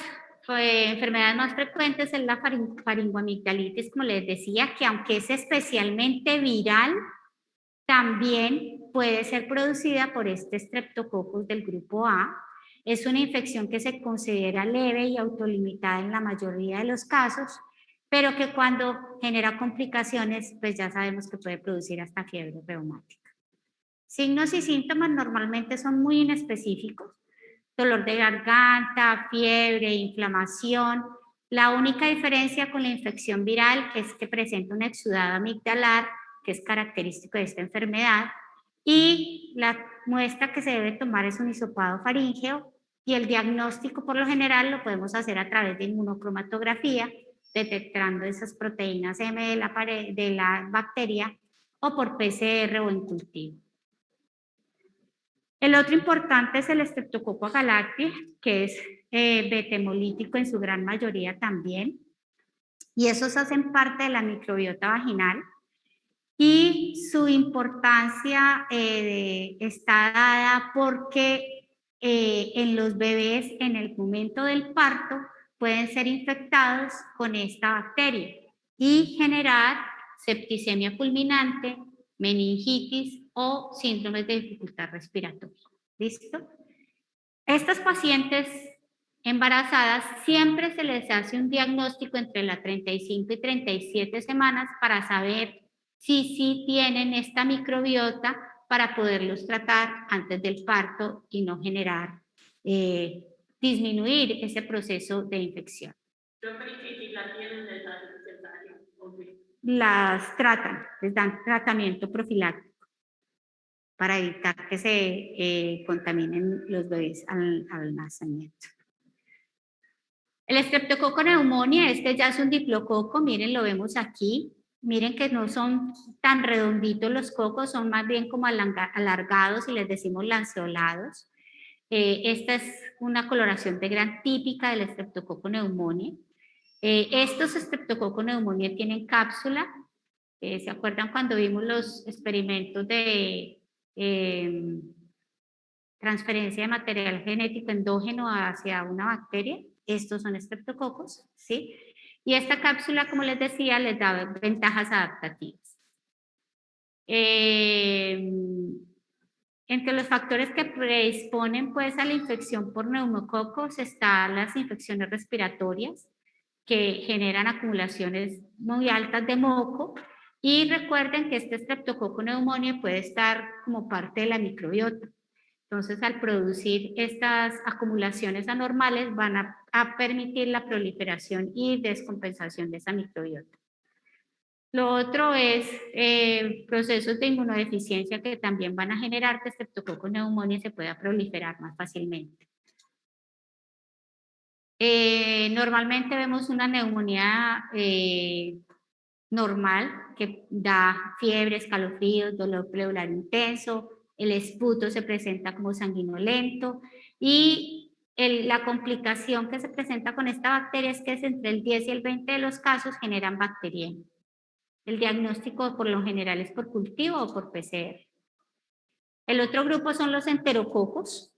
enfermedades más frecuentes es la faringoamigdalitis, como les decía, que aunque es especialmente viral, también puede ser producida por este Streptococcus del grupo A. Es una infección que se considera leve y autolimitada en la mayoría de los casos, pero que cuando genera complicaciones, pues ya sabemos que puede producir hasta fiebre reumática. Signos y síntomas normalmente son muy inespecíficos. Dolor de garganta, fiebre, inflamación. La única diferencia con la infección viral es que presenta un exudado amigdalar, que es característico de esta enfermedad, y la muestra que se debe tomar es un hisopado faríngeo y el diagnóstico por lo general lo podemos hacer a través de inmunocromatografía, detectando esas proteínas M de la bacteria o por PCR o en cultivo. El otro importante es el Streptococcus galáctea, que es beta-hemolítico en su gran mayoría también, y esos hacen parte de la microbiota vaginal. Y su importancia está dada porque en los bebés en el momento del parto pueden ser infectados con esta bacteria y generar septicemia fulminante, meningitis o síndromes de dificultad respiratoria. ¿Listo? Estas pacientes embarazadas siempre se les hace un diagnóstico entre las 35 y 37 semanas para saber si sí tienen esta microbiota para poderlos tratar antes del parto y no generar, disminuir ese proceso de infección. Las tratan, les dan tratamiento profiláctico para evitar que se contaminen los bebés al nacimiento. El Streptococcus pneumoniae, este ya es un diplococo, miren, lo vemos aquí. Miren que no son tan redonditos los cocos, son más bien como alargados y les decimos lanceolados. Esta es una coloración de gran típica del Streptococcus pneumoniae. Estos Streptococcus pneumoniae tienen cápsula. ¿Se acuerdan cuando vimos los experimentos de transferencia de material genético endógeno hacia una bacteria? Estos son estreptococos, ¿sí? Y esta cápsula, como les decía, les da ventajas adaptativas. Entre los factores que predisponen pues a la infección por neumococos están las infecciones respiratorias que generan acumulaciones muy altas de moco, y recuerden que este Streptococcus pneumoniae puede estar como parte de la microbiota. Entonces, al producir estas acumulaciones anormales van a permitir la proliferación y descompensación de esa microbiota. Lo otro es procesos de inmunodeficiencia que también van a generar que Streptococcus pneumoniae se pueda proliferar más fácilmente. Normalmente vemos una neumonía normal que da fiebre, escalofríos, dolor pleural intenso, el esputo se presenta como sanguinolento y la complicación que se presenta con esta bacteria es que es entre el 10 y el 20 de los casos generan bacteriemia. El diagnóstico por lo general es por cultivo o por PCR. El otro grupo son los enterococos,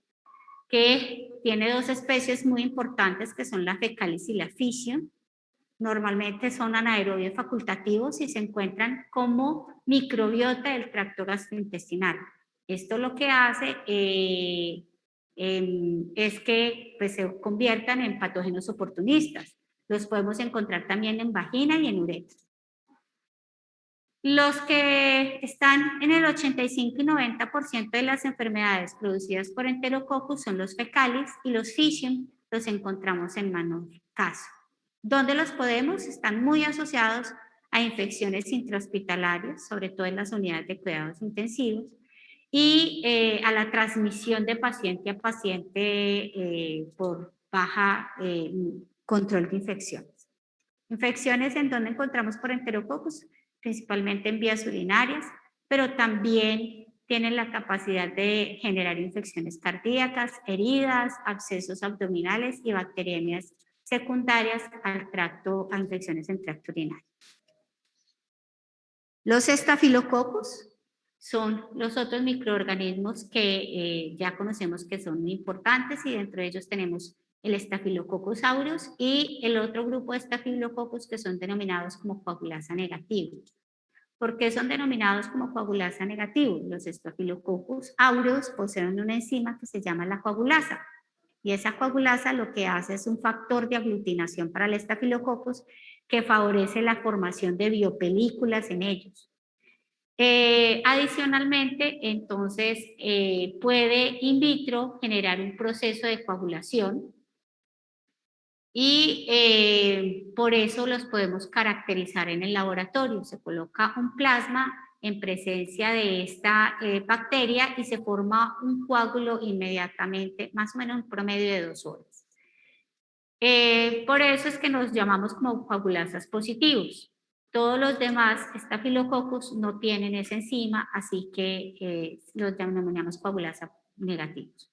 que tiene dos especies muy importantes que son la fecalis y la fission. Normalmente son anaerobios facultativos y se encuentran como microbiota del tracto gastrointestinal. Esto lo que hace es que pues, se conviertan en patógenos oportunistas. Los podemos encontrar también en vagina y en uretra. Los que están en el 85 y 90% de las enfermedades producidas por enterococcus son los fecalis, y los fission los encontramos en menor caso. ¿Dónde los podemos? Están muy asociados a infecciones intrahospitalarias, sobre todo en las unidades de cuidados intensivos, y a la transmisión de paciente a paciente por baja control de infecciones. Infecciones en donde encontramos por enterococcus, principalmente en vías urinarias, pero también tienen la capacidad de generar infecciones cardíacas, heridas, abscesos abdominales y bacteriemias secundarias al tracto, a infecciones en tracto urinario. Los estafilococos son los otros microorganismos que ya conocemos que son importantes, y dentro de ellos tenemos el Staphylococcus aureus y el otro grupo de estafilococos que son denominados como coagulasa negativos. ¿Por qué son denominados como coagulasa negativos? Los Staphylococcus aureus poseen una enzima que se llama la coagulasa, y esa coagulasa lo que hace es un factor de aglutinación para el Staphylococcus que favorece la formación de biopelículas en ellos. Adicionalmente, entonces, puede in vitro generar un proceso de coagulación, y por eso los podemos caracterizar en el laboratorio. Se coloca un plasma en presencia de esta bacteria y se forma un coágulo inmediatamente, más o menos en promedio de 2 horas. Por eso es que nos llamamos como coagulasas positivos. Todos los demás estafilococos no tienen esa enzima, así que los denominamos coagulasa negativos.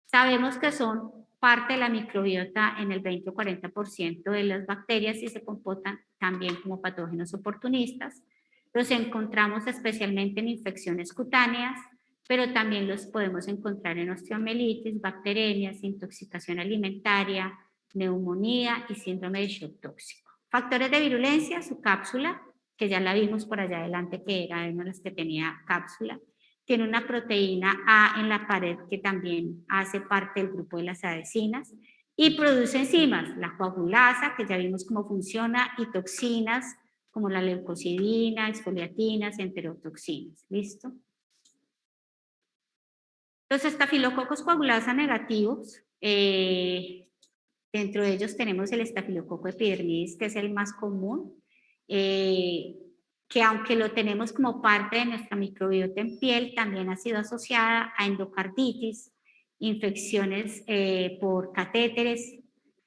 Sabemos que son parte de la microbiota en el 20 o 40% de las bacterias y se comportan también como patógenos oportunistas. Los encontramos especialmente en infecciones cutáneas, pero también los podemos encontrar en osteomielitis, bacteremias, intoxicación alimentaria, neumonía y síndrome de shock tóxico. Factores de virulencia, su cápsula, que ya la vimos por allá adelante, que era una de las que tenía cápsula. Tiene una proteína A en la pared que también hace parte del grupo de las adhesinas, y produce enzimas, la coagulasa, que ya vimos cómo funciona, y toxinas como la leucocidina, exfoliatinas, enterotoxinas. ¿Listo? Los estafilococos coagulasa negativos, dentro de ellos tenemos el estafilococo epidermidis, que es el más común, que aunque lo tenemos como parte de nuestra microbiota en piel, también ha sido asociada a endocarditis, infecciones por catéteres,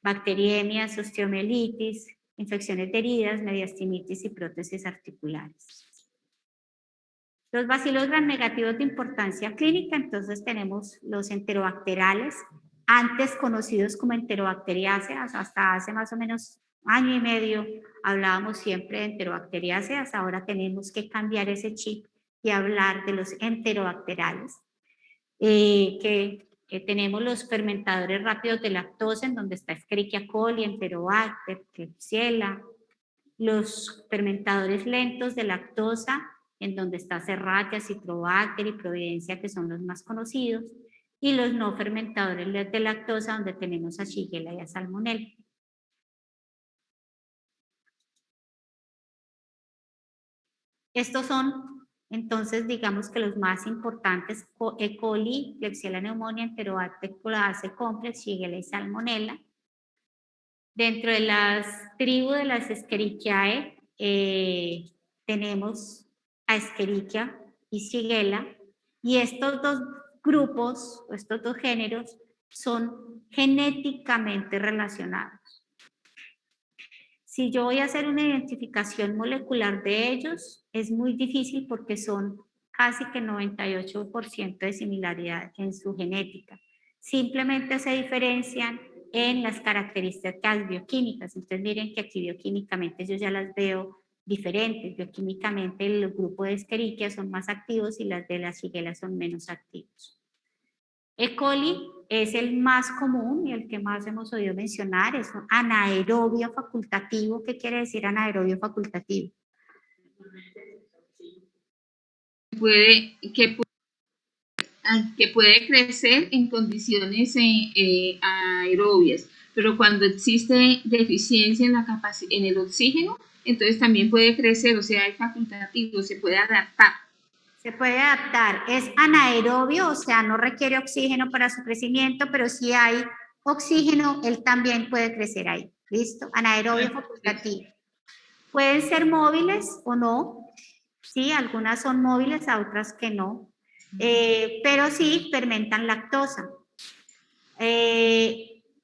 bacteriemias, osteomielitis, infecciones de heridas, mediastinitis y prótesis articulares. Los bacilos gram negativos de importancia clínica, entonces tenemos los enterobacteriales, antes conocidos como enterobacteriáceas, hasta hace más o menos año y medio hablábamos siempre de enterobacteriáceas, ahora tenemos que cambiar ese chip y hablar de los enterobacteriales, que tenemos los fermentadores rápidos de lactosa, en donde está Escherichia coli, Enterobacter, Klebsiella, los fermentadores lentos de lactosa, en donde está Serratia, Citrobacter y Providencia, que son los más conocidos, y los no fermentadores de lactosa, donde tenemos a Shigella y a Salmonella. Estos son, entonces, digamos que los más importantes: E. coli, Klebsiella pneumoniae, Enterobacter cloacae complex, Shigella y Salmonella. Dentro de las tribus de las Escherichiae tenemos a Escherichia y Shigella, y estos dos grupos, estos dos géneros, son genéticamente relacionados. Si yo voy a hacer una identificación molecular de ellos, es muy difícil porque son casi que 98% de similaridad en su genética. Simplemente se diferencian en las características bioquímicas. Entonces miren que aquí bioquímicamente yo ya las veo diferentes. Bioquímicamente el grupo de Escherichia son más activos y las de la Shigella son menos activos. E. coli es el más común y el que más hemos oído mencionar, es un anaerobio facultativo. ¿Qué quiere decir anaerobio facultativo? Que puede crecer en condiciones aerobias, pero cuando existe deficiencia en el oxígeno, entonces también puede crecer, o sea, es facultativo, se puede adaptar. Se puede adaptar, es anaerobio, o sea, no requiere oxígeno para su crecimiento, pero si hay oxígeno, él también puede crecer ahí. ¿Listo? Anaerobio facultativo. Pueden ser móviles o no, sí, algunas son móviles, otras que no, pero sí fermentan lactosa.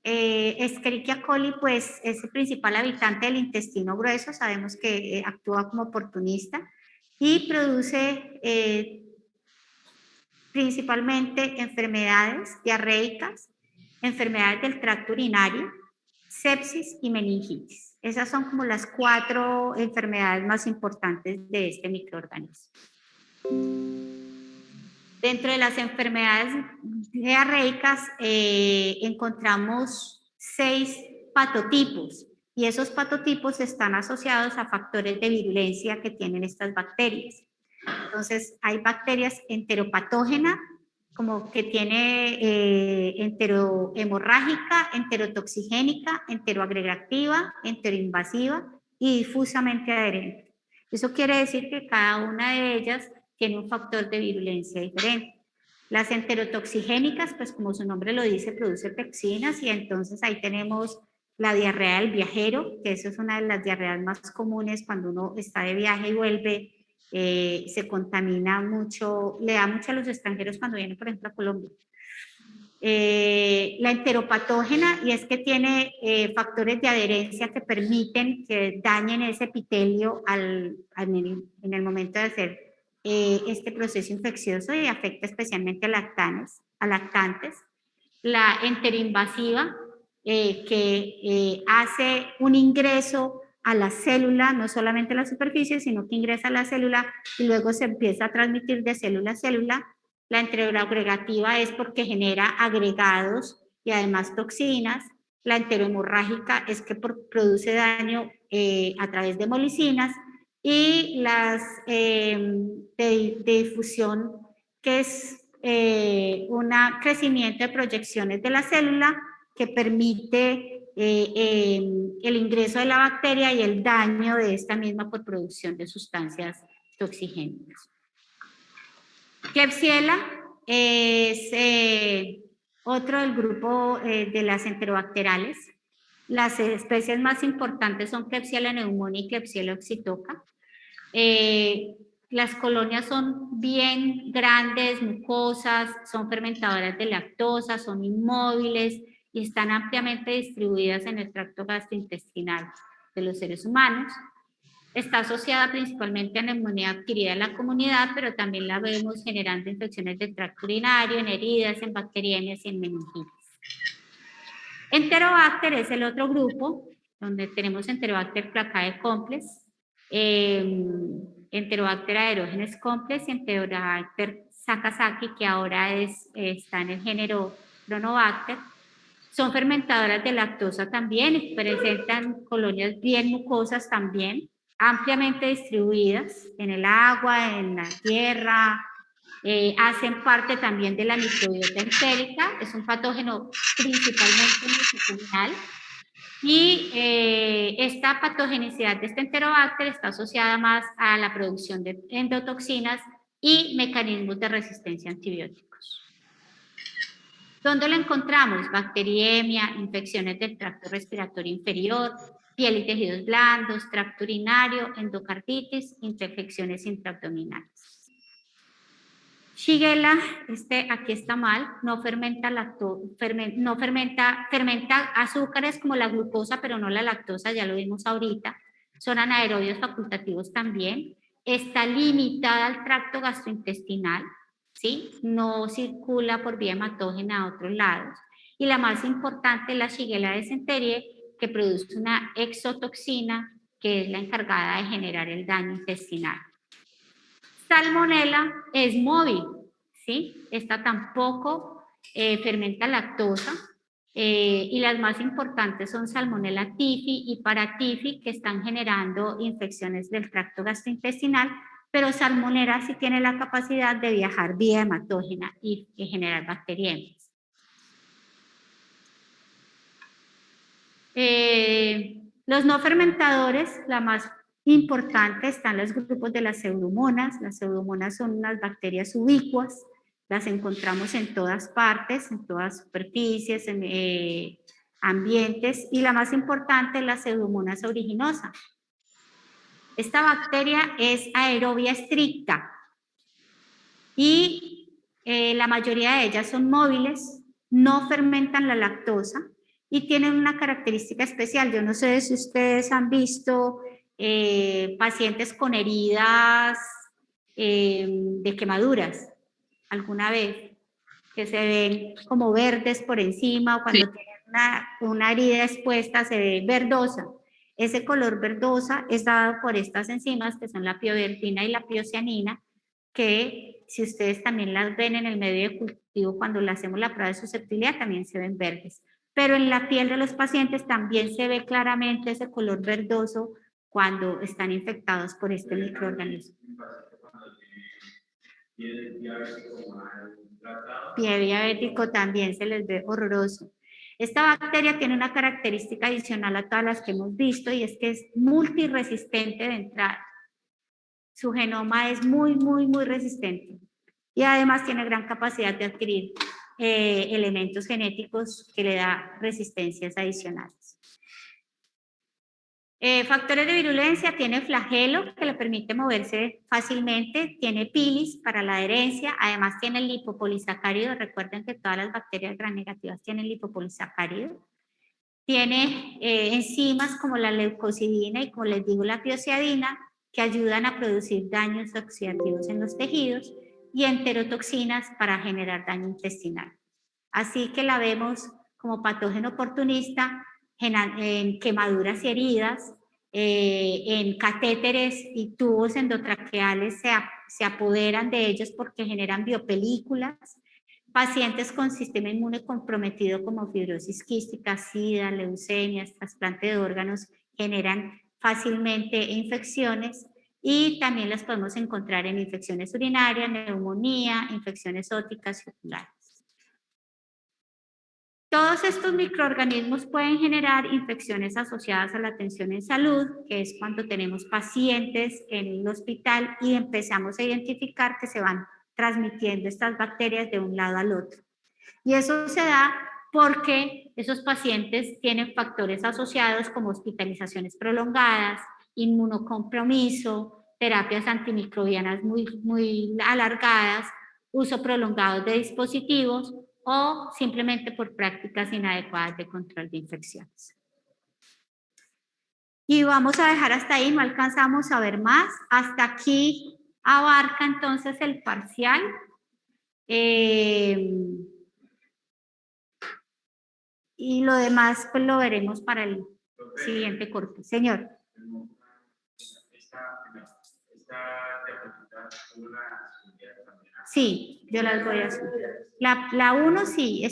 Escherichia coli, pues, es el principal habitante del intestino grueso, sabemos que actúa como oportunista y produce principalmente enfermedades diarreicas, enfermedades del tracto urinario, sepsis y meningitis. Esas son como las 4 enfermedades más importantes de este microorganismo. Dentro de las enfermedades diarreicas encontramos 6 patotipos, y esos patotipos están asociados a factores de virulencia que tienen estas bacterias. Entonces, hay bacterias enteropatógenas, como que tiene enterohemorrágica, enterotoxigénica, enteroagregativa, enteroinvasiva y difusamente adherente. Eso quiere decir que cada una de ellas tiene un factor de virulencia diferente. Las enterotoxigénicas, pues como su nombre lo dice, produce pepsinas, y entonces ahí tenemos la diarrea del viajero, que eso es una de las diarreas más comunes cuando uno está de viaje y vuelve. Se contamina mucho, le da mucho a los extranjeros cuando vienen, por ejemplo, a Colombia. La enteropatógena, y es que tiene factores de adherencia que permiten que dañen ese epitelio en el momento de hacer este proceso infeccioso, y afecta especialmente a lactantes. La enteroinvasiva, que hace un ingreso a la célula, no solamente a la superficie, sino que ingresa a la célula y luego se empieza a transmitir de célula a célula. La enteroagregativa es porque genera agregados y además toxinas. La enterohemorrágica es que produce daño a través de molicinas. Y las de difusión, que es un crecimiento de proyecciones de la célula que permite el ingreso de la bacteria y el daño de esta misma por producción de sustancias toxigénicas. Klebsiella es otro del grupo de las enterobacterales. Las especies más importantes son Klebsiella pneumoniae y Klebsiella oxytoca. Las colonias son bien grandes, mucosas, son fermentadoras de lactosa, son inmóviles y están ampliamente distribuidas en el tracto gastrointestinal de los seres humanos. Está asociada principalmente a neumonía adquirida en la comunidad, pero también la vemos generando infecciones del tracto urinario, en heridas, en bacteriemias y en meningitis. Enterobacter es el otro grupo, donde tenemos Enterobacter cloacae complex, Enterobacter aerogenes complex y Enterobacter sakazaki, que ahora está en el género Cronobacter. Son fermentadoras de lactosa también, presentan colonias bien mucosas también. ampliamente distribuidas en el agua, en la tierra, hacen parte también de la microbiota entérica, es un patógeno principalmente nosocomial, y esta patogenicidad de este enterobacter está asociada más a la producción de endotoxinas y mecanismos de resistencia a antibióticos. ¿Dónde lo encontramos? Bacteriemia, infecciones del tracto respiratorio inferior, piel y tejidos blandos, tracto urinario, endocarditis, infecciones intraabdominales. Shigella, aquí está mal, no fermenta fermenta azúcares como la glucosa, pero no la lactosa, ya lo vimos ahorita. Son anaerobios facultativos también. Está limitada al tracto gastrointestinal, ¿sí? No circula por vía hematógena a otros lados. Y la más importante es la Shigella dysenterie, que produce una exotoxina que es la encargada de generar el daño intestinal. Salmonella es móvil, ¿sí? Esta tampoco fermenta lactosa, y las más importantes son Salmonella typhi y Paratyphi, que están generando infecciones del tracto gastrointestinal, pero Salmonella sí tiene la capacidad de viajar vía hematógena y generar bacteriemias. Los no fermentadores, la más importante, están los grupos de las pseudomonas. Las pseudomonas son unas bacterias ubicuas, las encontramos en todas partes, en todas superficies, en ambientes, y la más importante es la pseudomonas aeruginosa. Esta bacteria es aerobia estricta y la mayoría de ellas son móviles, no fermentan la lactosa y tienen una característica especial. Yo no sé si ustedes han visto pacientes con heridas de quemaduras alguna vez, que se ven como verdes por encima, o cuando tienen una herida expuesta se ve verdosa. Ese color verdosa es dado por estas enzimas que son la piovertina y la piocianina, que si ustedes también las ven en el medio de cultivo cuando le hacemos la prueba de susceptibilidad también se ven verdes. Pero en la piel de los pacientes también se ve claramente ese color verdoso cuando están infectados por este microorganismo. Pie diabético también se les ve horroroso. Esta bacteria tiene una característica adicional a todas las que hemos visto, y es que es multiresistente de entrada. Su genoma es muy resistente y además tiene gran capacidad de adquirir elementos genéticos que le da resistencias adicionales. Factores de virulencia: tiene flagelo, que le permite moverse fácilmente, tiene pilis para la adherencia, además tiene lipopolisacárido. Recuerden que todas las bacterias gram negativas tienen lipopolisacárido. Tiene enzimas como la leucocidina y, como les digo, la piociadina, que ayudan a producir daños oxidativos en los tejidos, y enterotoxinas para generar daño intestinal. Así que la vemos como patógeno oportunista en quemaduras y heridas, en catéteres y tubos endotraqueales se apoderan de ellos porque generan biopelículas. Pacientes con sistema inmune comprometido como fibrosis quística, sida, leucemias, trasplante de órganos generan fácilmente infecciones, y también las podemos encontrar en infecciones urinarias, neumonía, infecciones óticas y oculares. Todos estos microorganismos pueden generar infecciones asociadas a la atención en salud, que es cuando tenemos pacientes en el hospital y empezamos a identificar que se van transmitiendo estas bacterias de un lado al otro. Y eso se da porque esos pacientes tienen factores asociados como hospitalizaciones prolongadas, inmunocompromiso, terapias antimicrobianas muy alargadas, uso prolongado de dispositivos, o simplemente por prácticas inadecuadas de control de infecciones. Y vamos a dejar hasta ahí, no alcanzamos a ver más. Hasta aquí abarca entonces el parcial. Y lo demás pues lo veremos para el siguiente corte. Señor. Sí, yo las voy a subir. La 1 sí.